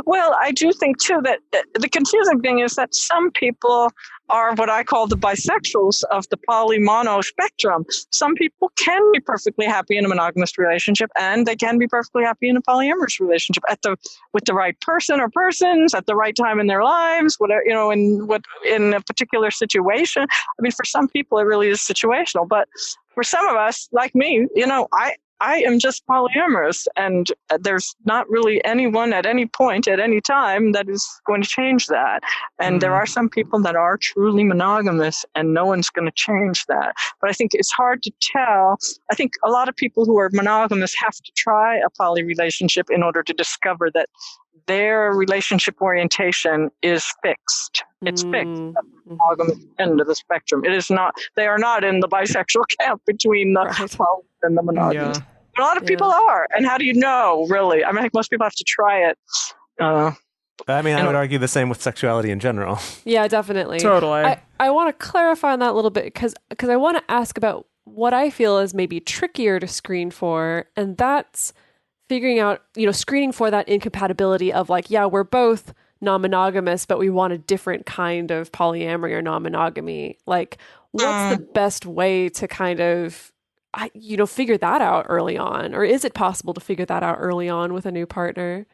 Speaker 4: Well, I do think, too, that the confusing thing is that some people are what I call the bisexuals of the poly-mono spectrum. Some people can be perfectly happy in a monogamous relationship, and they can be perfectly happy in a polyamorous relationship with the right person or persons at the right time in their lives, whatever, in a particular situation. I mean, for some people, it really is situational, but for some of us, like me, I am just polyamorous, and there's not really anyone at any point, at any time, that is going to change that. And there are some people that are truly monogamous, and no one's going to change that. But I think it's hard to tell. I think a lot of people who are monogamous have to try a poly relationship in order to discover that their relationship orientation is fixed. It's fixed at the monogamous end of the spectrum. It is not. They are not in the bisexual camp between the poly and the monogamous.
Speaker 1: Yeah.
Speaker 4: A lot of people are. And how do you know, really? I mean, I think most people have to try it.
Speaker 3: I would argue the same with sexuality in general.
Speaker 2: Yeah, definitely.
Speaker 1: Totally.
Speaker 2: I want to clarify on that a little bit because I want to ask about what I feel is maybe trickier to screen for, and that's figuring out, screening for that incompatibility of like, yeah, we're both non-monogamous, but we want a different kind of polyamory or non-monogamy. Like, what's the best way to kind of figure that out early on? Or is it possible to figure that out early on with a new partner?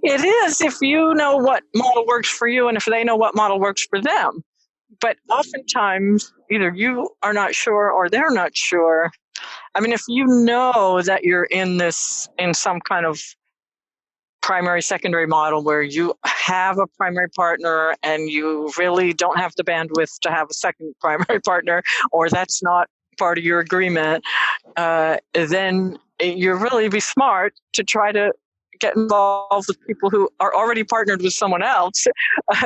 Speaker 4: It is, if you know what model works for you and if they know what model works for them. But oftentimes, either you are not sure or they're not sure. I mean, if you know that you're in some kind of primary secondary model where you have a primary partner and you really don't have the bandwidth to have a second primary partner, or that's not part of your agreement, then you really be smart to try to get involved with people who are already partnered with someone else,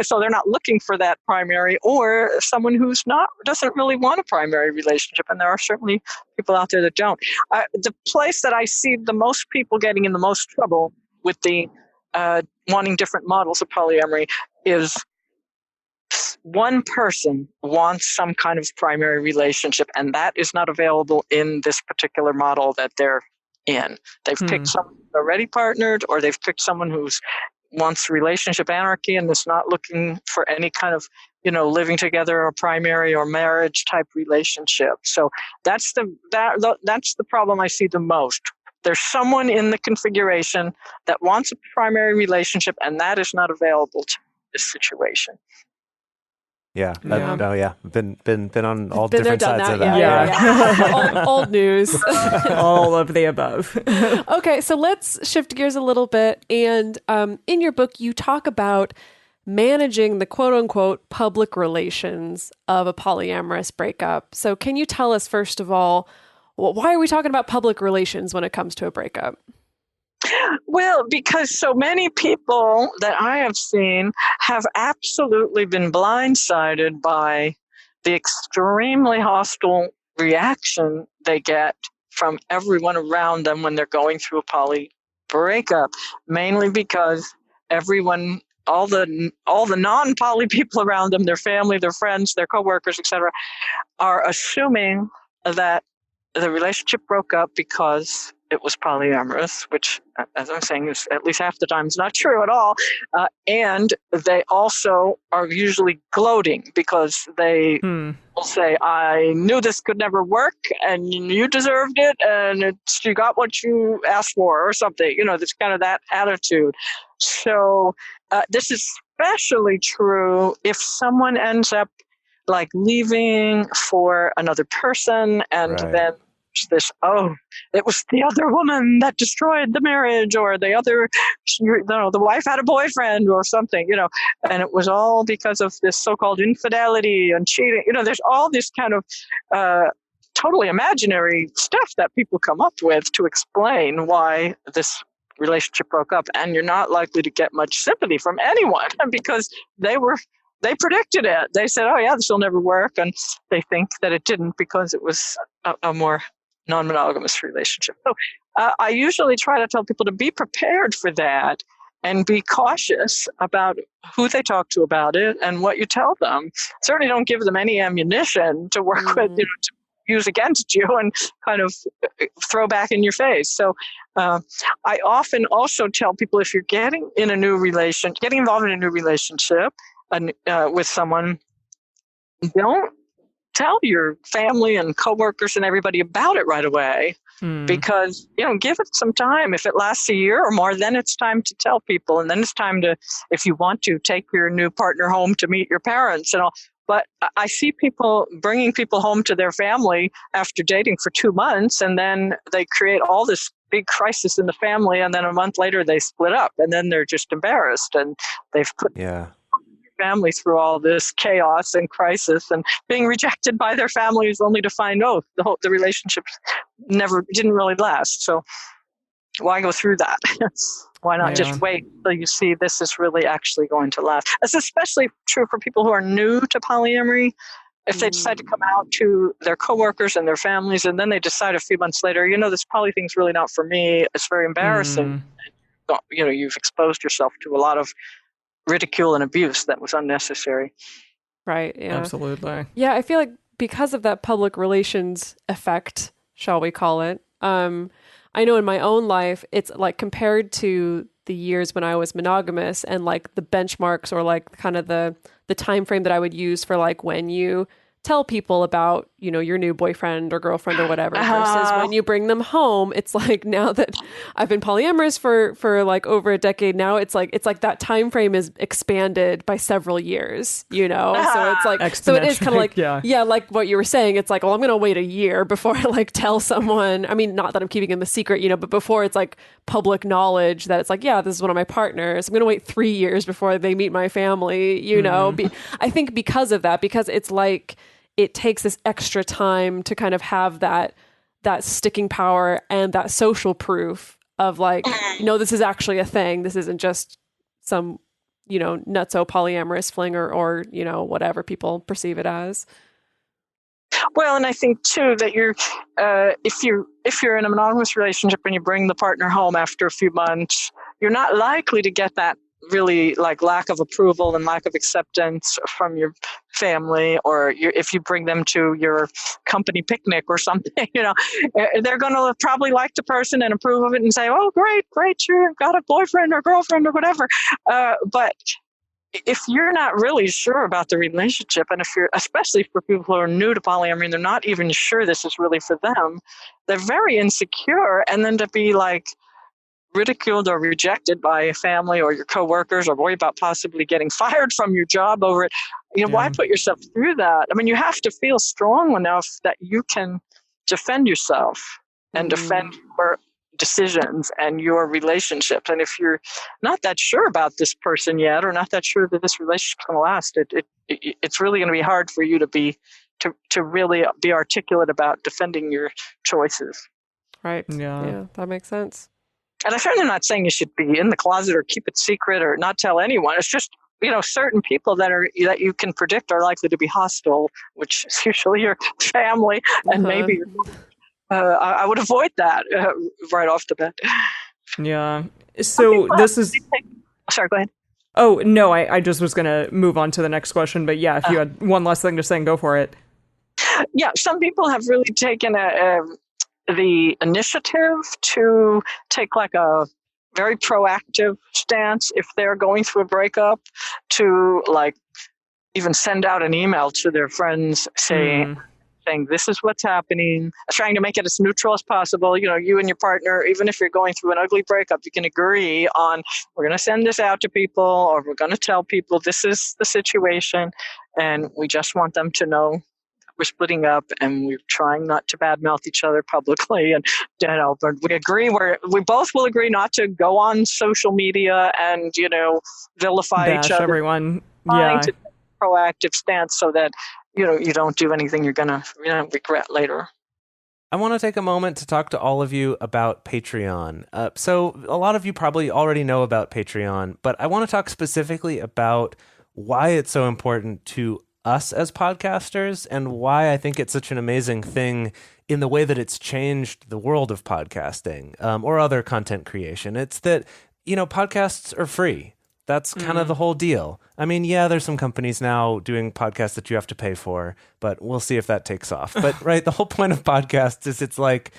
Speaker 4: so they're not looking for that primary, or someone who's not doesn't really want a primary relationship. And there are certainly people out there that don't. The place that I see the most people getting in the most trouble with the wanting different models of polyamory is one person wants some kind of primary relationship, and that is not available in this particular model that they're in. They've picked someone who's already partnered, or they've picked someone who's wants relationship anarchy and is not looking for any kind of, living together or primary or marriage type relationship. So that's the problem I see the most. There's someone in the configuration that wants a primary relationship, and that is not available to this situation.
Speaker 3: Yeah. Been on all
Speaker 2: Been
Speaker 3: different
Speaker 2: there, done
Speaker 3: sides of
Speaker 2: that.
Speaker 3: that.
Speaker 2: Yeah. old news.
Speaker 1: All of the above.
Speaker 2: Okay, so let's shift gears a little bit. And in your book, you talk about managing the quote unquote public relations of a polyamorous breakup. So can you tell us, first of all, why are we talking about public relations when it comes to a breakup?
Speaker 4: Well, because so many people that I have seen have absolutely been blindsided by the extremely hostile reaction they get from everyone around them when they're going through a poly breakup, mainly because everyone, all the non-poly people around them, their family, their friends, their coworkers, etc., are assuming that the relationship broke up because it was polyamorous, which, as I'm saying, is at least half the time is not true at all. And they also are usually gloating because they will say, I knew this could never work and you deserved it and you got what you asked for or something. There's kind of that attitude. So this is especially true if someone ends up like leaving for another person, and then this, it was the other woman that destroyed the marriage, or the wife had a boyfriend or something, and it was all because of this so-called infidelity and cheating. There's all this kind of totally imaginary stuff that people come up with to explain why this relationship broke up, and you're not likely to get much sympathy from anyone because they predicted it. They said, oh yeah, this will never work. And they think that it didn't because it was a more non-monogamous relationship. So I usually try to tell people to be prepared for that and be cautious about who they talk to about it and what you tell them. Certainly don't give them any ammunition to work with, to use against you and kind of throw back in your face. So I often also tell people, if you're getting involved in a new relationship with someone, don't tell your family and coworkers and everybody about it right away, because give it some time. If it lasts a year or more, then it's time to tell people, and then it's time to, if you want to, take your new partner home to meet your parents and all. But I see people bringing people home to their family after dating for 2 months, and then they create all this big crisis in the family, and then a month later they split up, and then they're just embarrassed, and they've put family through all this chaos and crisis and being rejected by their families, only to find the relationship didn't really last. So why go through that? Why not just wait till you see this is really actually going to last? It's especially true for people who are new to polyamory. If they decide to come out to their coworkers and their families, and then they decide a few months later, this poly thing's really not for me, it's very embarrassing. You've exposed yourself to a lot of ridicule and abuse that was unnecessary.
Speaker 2: Right. Yeah.
Speaker 1: Absolutely.
Speaker 2: Yeah. I feel like because of that public relations effect, shall we call it, I know in my own life, it's like compared to the years when I was monogamous and like the benchmarks or like kind of the time frame that I would use for like when you tell people about, your new boyfriend or girlfriend or whatever, versus when you bring them home, it's like, now that I've been polyamorous for like over a decade now, it's like that time frame is expanded by several years, so it's like, so it is kind of like, yeah, like what you were saying, it's like, well, I'm going to wait a year before I like tell someone, I mean, not that I'm keeping in the secret, but before it's like public knowledge that it's like, yeah, this is one of my partners, I'm going to wait 3 years before they meet my family, I think because of that, because it's like, it takes this extra time to kind of have that sticking power and that social proof of like, this is actually a thing. This isn't just some, nutso polyamorous fling or whatever people perceive it as.
Speaker 4: Well, and I think too that if you're in a monogamous relationship and you bring the partner home after a few months, you're not likely to get that really like lack of approval and lack of acceptance from your family, or if you bring them to your company picnic or something, they're going to probably like the person and approve of it and say, oh, great, you've got a boyfriend or girlfriend or whatever. But if you're not really sure about the relationship, and especially for people who are new to polyamory and they're not even sure this is really for them, they're very insecure. And then to be like ridiculed or rejected by a family or your coworkers, or worry about possibly getting fired from your job over it, why put yourself through that? I mean, you have to feel strong enough that you can defend yourself and defend your decisions and your relationships. And if you're not that sure about this person yet, or not that sure that this relationship's going to last, it's really going to be hard for you to really be articulate about defending your choices.
Speaker 2: Right. Yeah, that makes sense.
Speaker 4: And I'm certainly not saying you should be in the closet or keep it secret or not tell anyone. It's just, certain people that you can predict are likely to be hostile, which is usually your family, and maybe I would avoid that right off the bat.
Speaker 1: Yeah. So this is...
Speaker 4: Sorry, go ahead.
Speaker 1: Oh, no, I just was going to move on to the next question. But yeah, if you had one last thing to say, go for it.
Speaker 4: Yeah, some people have really taken the initiative to take like a very proactive stance if they're going through a breakup, to like even send out an email to their friends saying this is what's happening, trying to make it as neutral as possible. You and your partner, even if you're going through an ugly breakup, you can agree on, we're going to send this out to people, or we're going to tell people this is the situation, and we just want them to know we're splitting up and we're trying not to badmouth each other publicly. And, but we agree, we both will agree not to go on social media and, vilify each other.
Speaker 1: Everyone. Yeah.
Speaker 4: To take a proactive stance so that, you don't do anything you're going to regret later.
Speaker 3: I want to take a moment to talk to all of you about Patreon. So a lot of you probably already know about Patreon, but I want to talk specifically about why it's so important to us as podcasters, and why I think it's such an amazing thing in the way that it's changed the world of podcasting or other content creation. It's that, podcasts are free. That's kind of the whole deal. I mean, yeah, there's some companies now doing podcasts that you have to pay for, but we'll see if that takes off. But right, the whole point of podcasts is it's like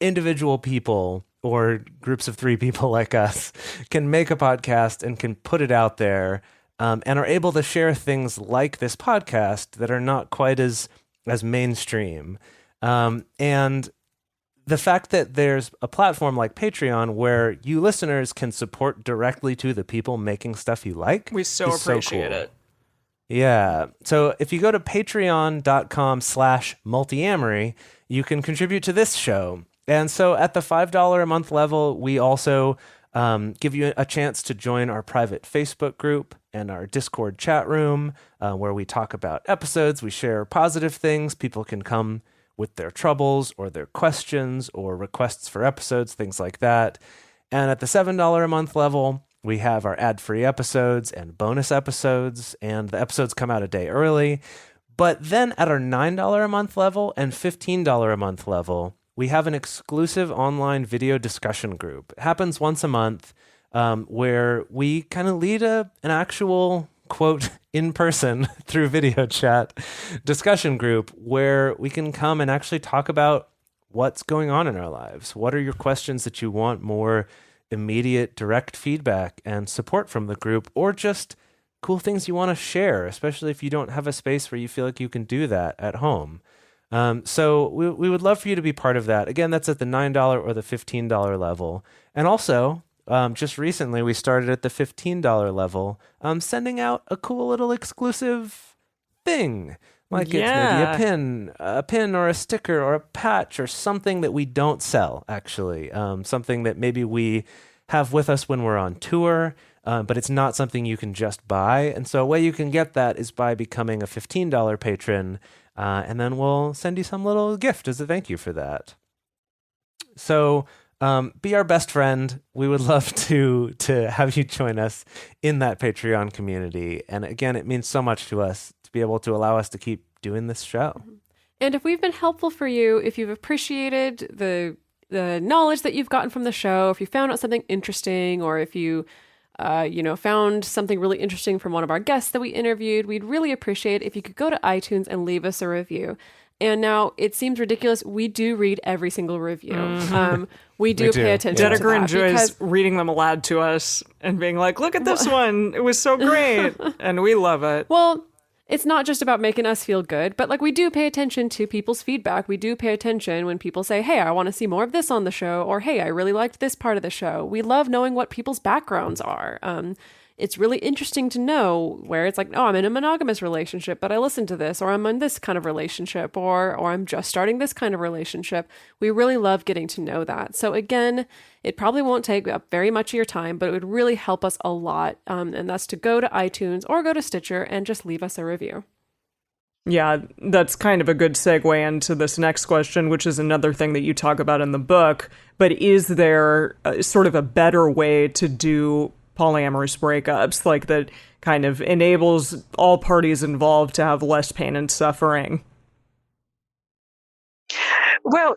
Speaker 3: individual people or groups of 3 people like us can make a podcast and can put it out there. And are able to share things like this podcast that are not quite as mainstream. And the fact that there's a platform like Patreon where you listeners can support directly to the people making stuff you like.
Speaker 1: We so appreciate it.
Speaker 3: Yeah. So if you go to patreon.com/multiamory, you can contribute to this show. And so at the $5 a month level, we also give you a chance to join our private Facebook group and our Discord chat room, where we talk about episodes. We share positive things. People can come with their troubles or their questions or requests for episodes, things like that. And at the $7 a month level, we have our ad-free episodes and bonus episodes, and the episodes come out a day early. But then at our $9 a month level and $15 a month level, we have an exclusive online video discussion group. It happens once a month, where we kind of lead an actual, quote, in-person through video chat discussion group where we can come and actually talk about what's going on in our lives. What are your questions that you want more immediate, direct feedback and support from the group, or just cool things you want to share, especially if you don't have a space where you feel like you can do that at home. So we would love for you to be part of that. Again, that's at the $9 or the $15 level. And also, just recently we started at the $15 level, sending out a cool little exclusive thing. Like it's maybe a pin or a sticker or a patch or something that we don't sell, actually. Something that maybe we have with us when we're on tour, but it's not something you can just buy. And so a way you can get that is by becoming a $15 patron, and then we'll send you some little gift as a thank you for that. So be our best friend. We would love to have you join us in that Patreon community. And again, it means so much to us to be able to allow us to keep doing this show.
Speaker 2: And if we've been helpful for you, if you've appreciated the knowledge that you've gotten from the show, if you found out something interesting, or if you found something really interesting from one of our guests that we interviewed, we'd really appreciate if you could go to iTunes and leave us a review. And now it seems ridiculous. We do read every single review. We do pay attention to that.
Speaker 1: Dedeker enjoys reading them aloud to us and being like, look at this one. It was so great. And we love it.
Speaker 2: Well, it's not just about making us feel good, but like we do pay attention to people's feedback. We do pay attention when people say, hey, I want to see more of this on the show, or hey, I really liked this part of the show. We love knowing what people's backgrounds are. It's really interesting to know where it's like, oh, I'm in a monogamous relationship, but I listened to this, or I'm in this kind of relationship, or I'm just starting this kind of relationship. We really love getting to know that. So again, it probably won't take up very much of your time, but it would really help us a lot. And that's to go to iTunes or go to Stitcher and just leave us a review.
Speaker 1: Yeah, that's kind of a good segue into this next question, which is another thing that you talk about in the book. But is there sort of a better way to do polyamorous breakups, like that kind of enables all parties involved to have less pain and suffering?
Speaker 4: Well,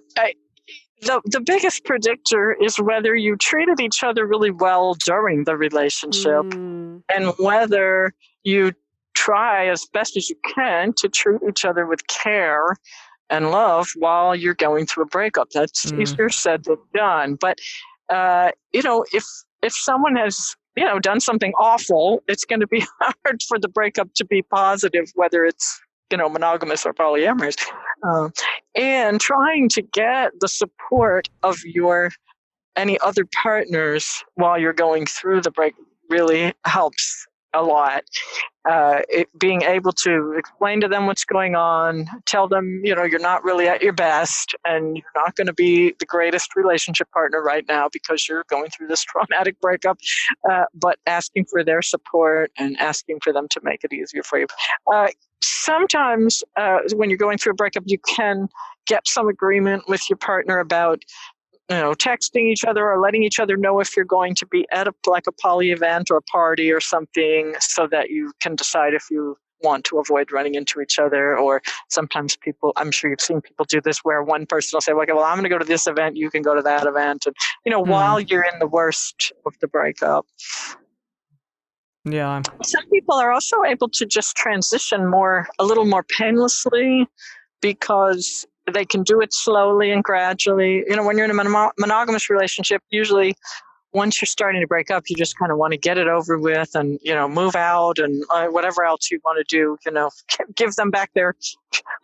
Speaker 4: the biggest predictor is whether you treated each other really well during the relationship, and whether you try as best as you can to treat each other with care and love while you're going through a breakup. That's easier said than done. But if someone has done something awful, it's going to be hard for the breakup to be positive, whether it's monogamous or polyamorous. And trying to get the support of any other partners while you're going through the break really helps a lot. Being able to explain to them what's going on, tell them, you're not really at your best and you're not going to be the greatest relationship partner right now because you're going through this traumatic breakup, but asking for their support and asking for them to make it easier for you. Sometimes when you're going through a breakup, you can get some agreement with your partner about texting each other or letting each other know if you're going to be at a poly event or a party or something, so that you can decide if you want to avoid running into each other. Or sometimes I'm sure you've seen people do this, where one person will say, okay, well, I'm going to go to this event, you can go to that event. And, while you're in the worst of the breakup.
Speaker 1: Yeah.
Speaker 4: Some people are also able to just transition a little more painlessly, because they can do it slowly and gradually. When you're in a monogamous relationship, usually once you're starting to break up, you just kind of want to get it over with and, move out and whatever else you want to do, give them back their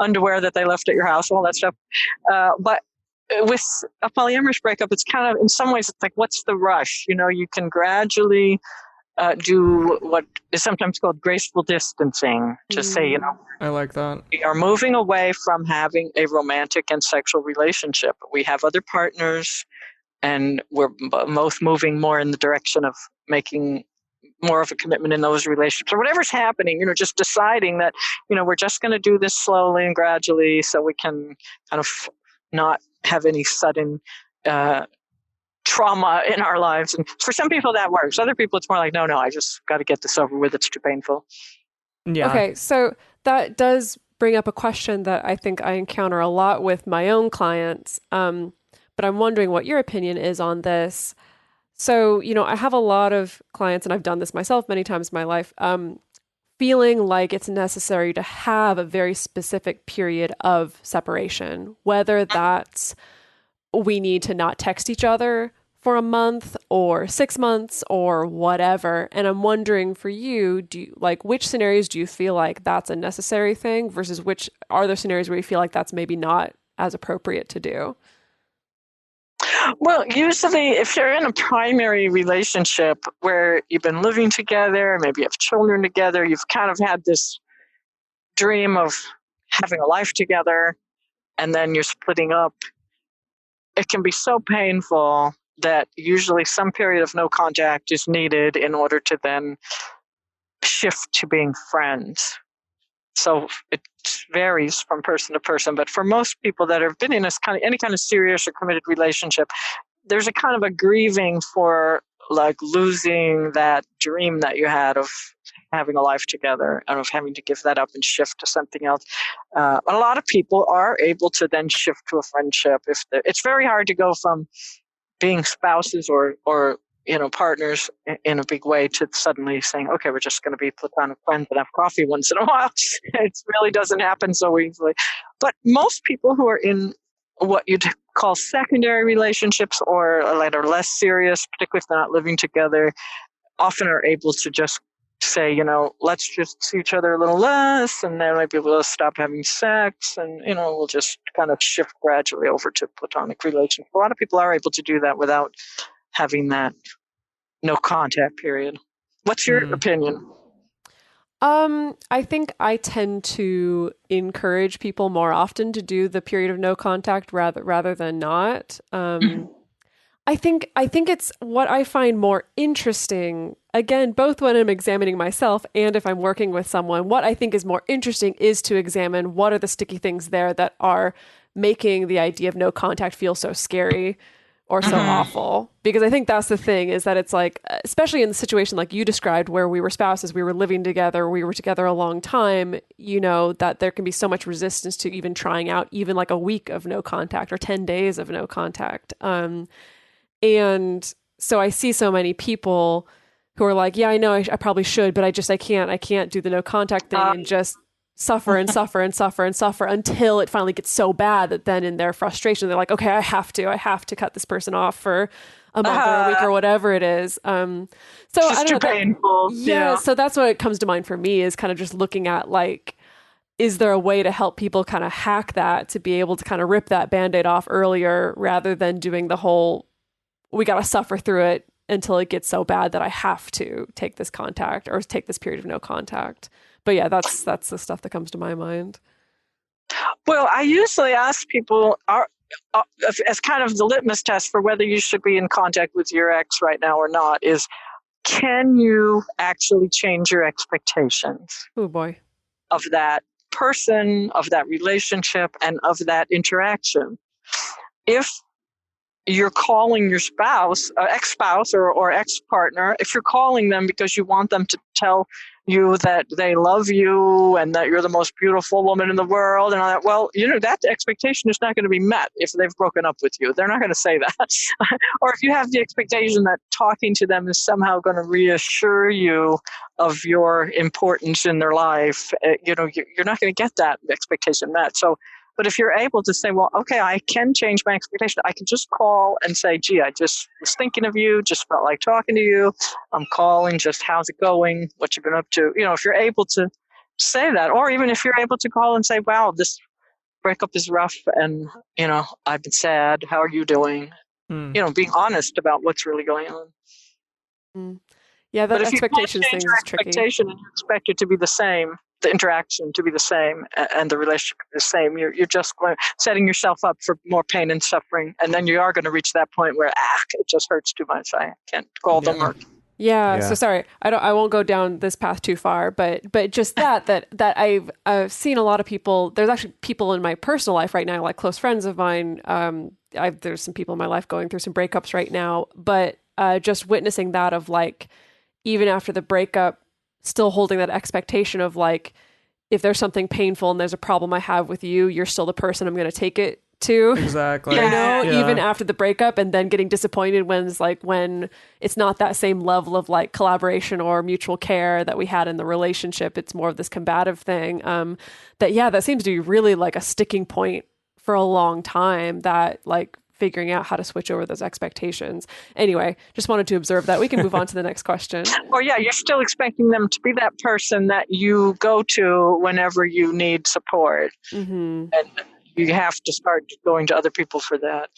Speaker 4: underwear that they left at your house, all that stuff. But with a polyamorous breakup, it's kind of, in some ways, it's like, what's the rush? You can gradually do what is sometimes called graceful distancing. Just say,
Speaker 1: I like that.
Speaker 4: We are moving away from having a romantic and sexual relationship. We have other partners, and we're both moving more in the direction of making more of a commitment in those relationships, or whatever's happening, just deciding that, we're just going to do this slowly and gradually, so we can kind of not have any sudden trauma in our lives. And for some people that works. Other people, it's more like, no, I just got to get this over with. It's too painful.
Speaker 1: Yeah.
Speaker 2: Okay. So that does bring up a question that I think I encounter a lot with my own clients. But I'm wondering what your opinion is on this. So, I have a lot of clients, and I've done this myself many times in my life, feeling like it's necessary to have a very specific period of separation, whether that's we need to not text each other for a month or 6 months or whatever. And I'm wondering for you, which scenarios do you feel like that's a necessary thing versus which are there scenarios where you feel like that's maybe not as appropriate to do?
Speaker 4: Well, usually if you're in a primary relationship where you've been living together, maybe you have children together, you've kind of had this dream of having a life together, and then you're splitting up, it can be so painful that usually some period of no contact is needed in order to then shift to being friends. So it varies from person to person, but for most people that have been in any kind of serious or committed relationship, there's a kind of a grieving for like losing that dream that you had of having a life together and of having to give that up and shift to something else. A lot of people are able to then shift to a friendship. It's very hard to go from being spouses or partners in a big way to suddenly saying, okay, we're just going to be platonic friends and have coffee once in a while. It really doesn't happen so easily. But most people who are in what you'd call secondary relationships or that are less serious, particularly if they're not living together, often are able to just say, let's just see each other a little less, and then maybe we'll stop having sex, and, we'll just kind of shift gradually over to platonic relations. A lot of people are able to do that without having that no contact period. What's your opinion?
Speaker 2: I think I tend to encourage people more often to do the period of no contact rather than not. I think it's what I find more interesting, again, both when I'm examining myself and if I'm working with someone, what I think is more interesting is to examine what are the sticky things there that are making the idea of no contact feel so scary or so awful. Because I think that's the thing, is that it's like, especially in the situation like you described where we were spouses, we were living together, we were together a long time, that there can be so much resistance to even trying out even like a week of no contact or 10 days of no contact. And so I see so many people who are like, yeah, I know I probably should, but I can't do the no contact thing and just suffer and suffer and suffer and suffer until it finally gets so bad that then in their frustration, they're like, okay, I have to cut this person off for a month or a week or whatever it is. So I don't know.
Speaker 4: Painful.
Speaker 2: Yeah. So that's what comes to mind for me, is kind of just looking at like, is there a way to help people kind of hack that to be able to kind of rip that Band-Aid off earlier rather than doing the whole, we got to suffer through it until it gets so bad that I have to take this contact or take this period of no contact. But yeah, that's the stuff that comes to my mind.
Speaker 4: Well, I usually ask people as kind of the litmus test for whether you should be in contact with your ex right now or not is, can you actually change your expectations?
Speaker 2: Oh boy.
Speaker 4: Of that person, of that relationship, and of that interaction? If you're calling your spouse, ex-spouse or ex-partner, if you're calling them because you want them to tell you that they love you and that you're the most beautiful woman in the world and all that, well, that expectation is not going to be met if they've broken up with you. They're not going to say that. Or if you have the expectation that talking to them is somehow going to reassure you of your importance in their life, you're not going to get that expectation met. So, but if you're able to say, well, okay, I can change my expectation. I can just call and say, gee, I just was thinking of you, just felt like talking to you. I'm calling, just how's it going? What you've been up to? If you're able to say that, or even if you're able to call and say, wow, this breakup is rough and, I've been sad. How are you doing? Being honest about what's really going on.
Speaker 2: Mm. Yeah, that expectation thing is tricky.
Speaker 4: Expectation and you expect it to be the same, the interaction to be the same, and the relationship the same. You're just setting yourself up for more pain and suffering, and then you are going to reach that point where it just hurts too much. I can't call them.
Speaker 2: Yeah. So sorry, I won't go down this path too far, but just that I've seen a lot of people. There's actually people in my personal life right now, like close friends of mine. There's some people in my life going through some breakups right now, but just witnessing that of like, even after the breakup, still holding that expectation of like, if there's something painful and there's a problem I have with you, you're still the person I'm going to take it to.
Speaker 1: Exactly.
Speaker 2: Even after the breakup, and then getting disappointed when it's not that same level of like collaboration or mutual care that we had in the relationship. It's more of this combative thing. That seems to be really like a sticking point for a long time, that like figuring out how to switch over those expectations. Anyway, just wanted to observe that. We can move on to the next question.
Speaker 4: Or yeah, you're still expecting them to be that person that you go to whenever you need support.
Speaker 2: Mm-hmm.
Speaker 4: And you have to start going to other people for that.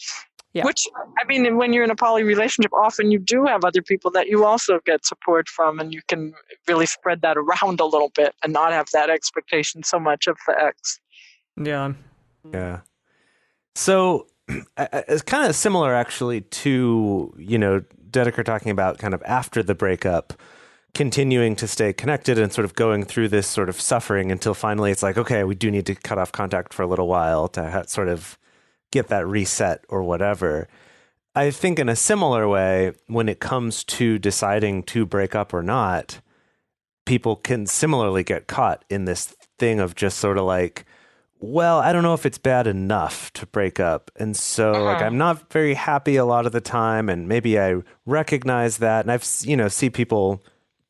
Speaker 2: Yeah.
Speaker 4: Which, I mean, when you're in a poly relationship, often you do have other people that you also get support from, and you can really spread that around a little bit and not have that expectation so much of the ex.
Speaker 1: Yeah.
Speaker 3: Yeah. So it's kind of similar actually to, Dedeker talking about kind of after the breakup, continuing to stay connected and sort of going through this sort of suffering until finally it's like, okay, we do need to cut off contact for a little while to sort of get that reset or whatever. I think in a similar way, when it comes to deciding to break up or not, people can similarly get caught in this thing of just sort of like, well, I don't know if it's bad enough to break up. And so like, I'm not very happy a lot of the time. And maybe I recognize that. And I've, see people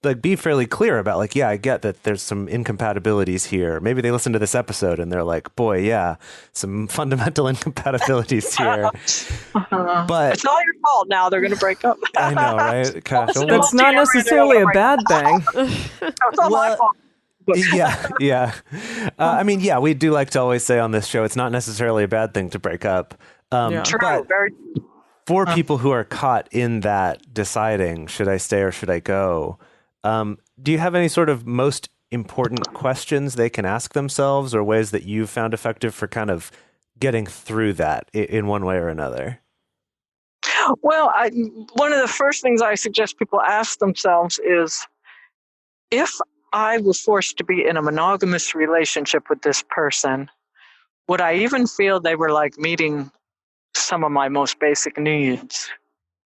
Speaker 3: like be fairly clear about like, yeah, I get that there's some incompatibilities here. Maybe they listen to this episode and they're like, boy, yeah, some fundamental incompatibilities here. But
Speaker 4: it's all your fault now. They're going to break up.
Speaker 3: I know, right? Gosh,
Speaker 1: That's not necessarily a bad thing.
Speaker 4: It's all my fault.
Speaker 3: Yeah. I mean, yeah, we do like to always say on this show, it's not necessarily a bad thing to break up.
Speaker 4: True.
Speaker 3: But
Speaker 4: Very.
Speaker 3: for people who are caught in that deciding, should I stay or should I go? Do you have any sort of most important questions they can ask themselves or ways that you've found effective for kind of getting through that in one way or another?
Speaker 4: Well, one of the first things I suggest people ask themselves is, if I were forced to be in a monogamous relationship with this person, would I even feel they were like meeting some of my most basic needs?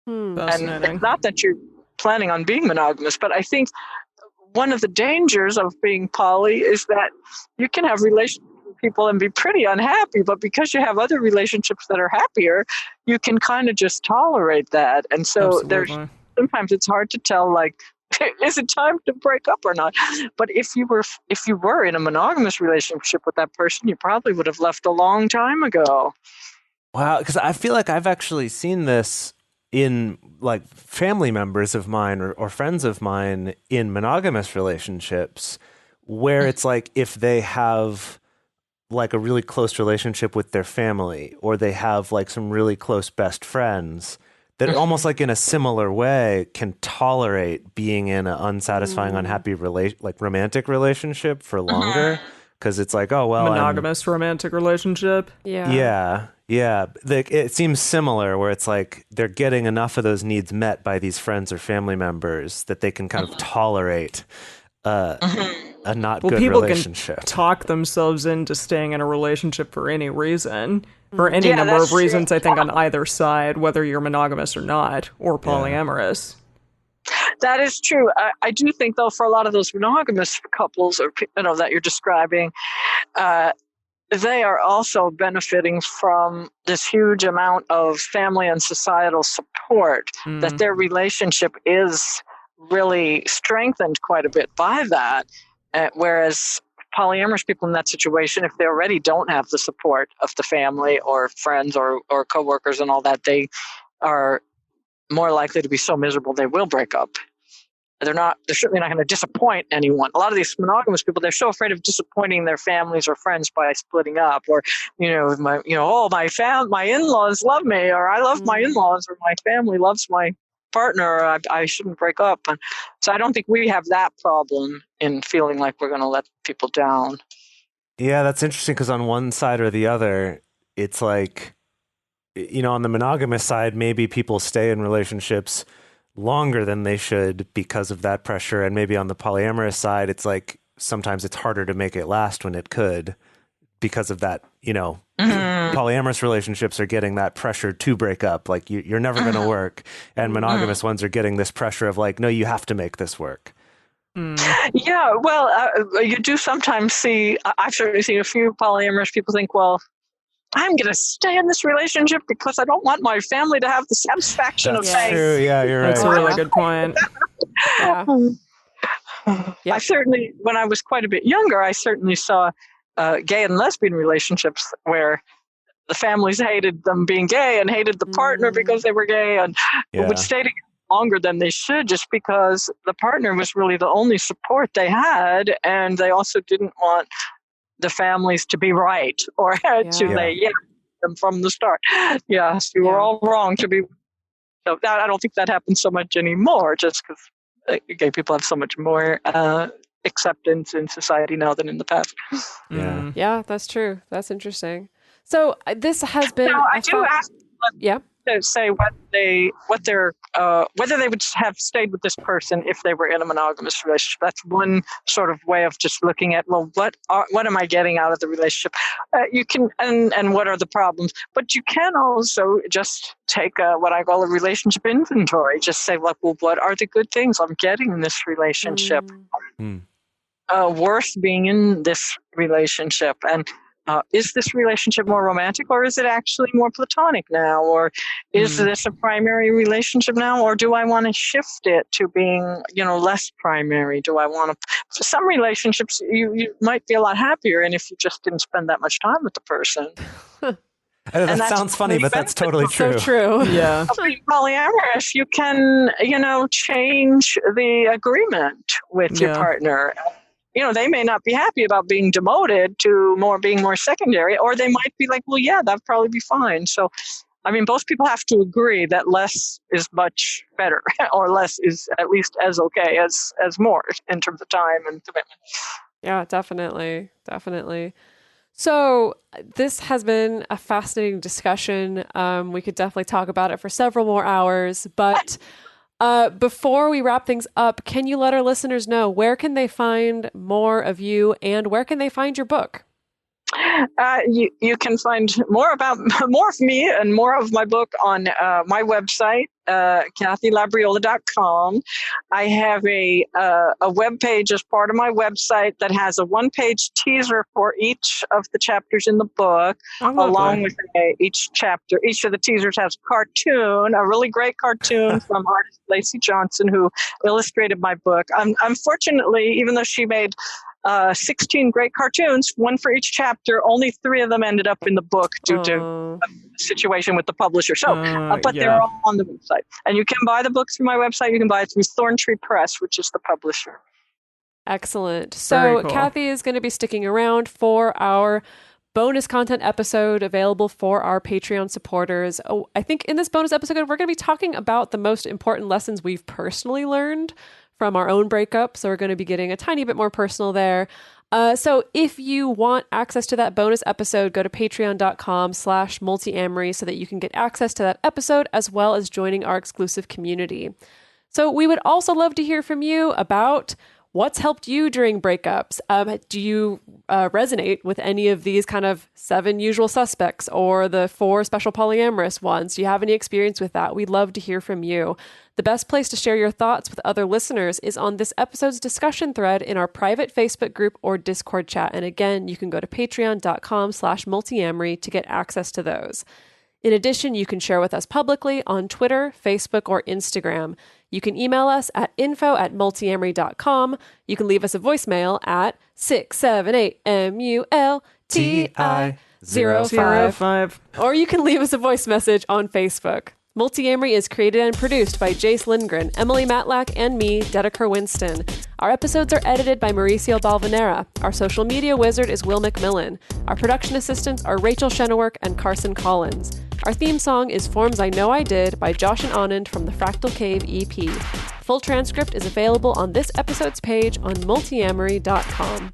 Speaker 4: And it's not that you're planning on being monogamous, but I think one of the dangers of being poly is that you can have relationships with people and be pretty unhappy, but because you have other relationships that are happier, you can kind of just tolerate that. And so sometimes it's hard to tell, like, is it time to break up or not? But if you were in a monogamous relationship with that person, you probably would have left a long time ago.
Speaker 3: Wow, because I feel like I've actually seen this in like family members of mine or friends of mine in monogamous relationships, where it's like if they have like a really close relationship with their family or they have like some really close best friends, that almost like in a similar way can tolerate being in an unsatisfying, unhappy romantic relationship for longer. Because it's like, oh, well,
Speaker 1: monogamous romantic relationship.
Speaker 3: Yeah. It seems similar where it's like they're getting enough of those needs met by these friends or family members that they can kind of tolerate a not good relationship.
Speaker 1: People can talk themselves into staying in a relationship for any reason. For any number of reasons, true. I think, on either side, whether you're monogamous or not, or polyamorous.
Speaker 4: That is true. I do think, though, for a lot of those monogamous couples or that you're describing, they are also benefiting from this huge amount of family and societal support, that their relationship is really strengthened quite a bit by that, whereas polyamorous people in that situation, if they already don't have the support of the family or friends or coworkers and all that, they are more likely to be so miserable they will break up. They're certainly not going to disappoint anyone. A lot of these monogamous people, they're so afraid of disappointing their families or friends by splitting up, or my in-laws love me, or I love my in-laws, or my family loves my partner, or I shouldn't break up. And so I don't think we have that problem in feeling like we're going to let people down.
Speaker 3: Yeah, that's interesting, because on one side or the other, it's like, on the monogamous side, maybe people stay in relationships longer than they should because of that pressure. And maybe on the polyamorous side, it's like sometimes it's harder to make it last when it could because of that, polyamorous relationships are getting that pressure to break up. Like you're never going to work. And monogamous ones are getting this pressure of like, no, you have to make this work.
Speaker 4: Yeah, well, you do sometimes see, I've certainly seen a few polyamorous people think, well, I'm going to stay in this relationship because I don't want my family to have the satisfaction of saying.
Speaker 3: True. Yeah, you're right.
Speaker 1: That's a really good point.
Speaker 4: I certainly, when I was quite a bit younger, I certainly saw gay and lesbian relationships where the families hated them being gay and hated the partner because they were gay, and would stay together longer than they should just because the partner was really the only support they had, and they also didn't want the families to be right or to lay them from the start. Yes, you were all wrong to be. So I don't think that happens so much anymore, just because gay people have so much more acceptance in society now than in the past.
Speaker 2: Yeah, that's true. That's interesting. So this has been.
Speaker 4: Now, I do ask. To say whether they would have stayed with this person if they were in a monogamous relationship. That's one sort of way of just looking at, well, what am I getting out of the relationship? You can and what are the problems? But you can also just take what I call a relationship inventory. Just say, well, what are the good things I'm getting in this relationship? Worth being in this relationship, and is this relationship more romantic, or is it actually more platonic now? Or is this a primary relationship now? Or do I want to shift it to being, less primary? Do I want to, for some relationships, you might be a lot happier. And if you just didn't spend that much time with the person.
Speaker 3: That sounds funny, but that's totally true.
Speaker 2: So true.
Speaker 1: Yeah.
Speaker 4: Being polyamorous, you can, change the agreement with your partner. They may not be happy about being demoted to being more secondary, or they might be like, well, yeah, that'd probably be fine. So, both people have to agree that less is much better, or less is at least as okay as more in terms of time and commitment.
Speaker 2: Yeah, definitely. Definitely. So this has been a fascinating discussion. We could definitely talk about it for several more hours, but before we wrap things up, can you let our listeners know where can they find more of you and where can they find your book?
Speaker 4: You can find more of me and more of my book on my website, kathylabriola.com. I have a web page as part of my website that has a one-page teaser for each of the chapters in the book, along with each chapter. Each of the teasers has a cartoon, a really great cartoon from artist Lacey Johnson, who illustrated my book. Unfortunately, even though she made 16 great cartoons, one for each chapter, only 3 of them ended up in the book due to a situation with the publisher. So, but they're all on the website. And you can buy the book through my website. You can buy it through Thorntree Press, which is the publisher.
Speaker 2: Excellent. So cool. Kathy is going to be sticking around for our bonus content episode available for our Patreon supporters. I think in this bonus episode, we're going to be talking about the most important lessons we've personally learned from our own breakup. So we're going to be getting a tiny bit more personal there. So if you want access to that bonus episode, go to patreon.com/multiamory so that you can get access to that episode as well as joining our exclusive community. So we would also love to hear from you about what's helped you during breakups. Do you resonate with any of these kind of 7 usual suspects or the 4 special polyamorous ones? Do you have any experience with that? We'd love to hear from you. The best place to share your thoughts with other listeners is on this episode's discussion thread in our private Facebook group or Discord chat. And again, you can go to patreon.com/multiamory to get access to those. In addition, you can share with us publicly on Twitter, Facebook, or Instagram. You can email us at info@multiamory.com. You can leave us a voicemail at 678-MULTI-05. Or you can leave us a voice message on Facebook. Multiamory is created and produced by Jace Lindgren, Emily Matlack, and me, Dedeker Winston. Our episodes are edited by Mauricio Balvanera. Our social media wizard is Will McMillan. Our production assistants are Rachel Shennework and Carson Collins. Our theme song is Forms I Know I Did by Josh and Anand from the Fractal Cave EP. Full transcript is available on this episode's page on multiamory.com.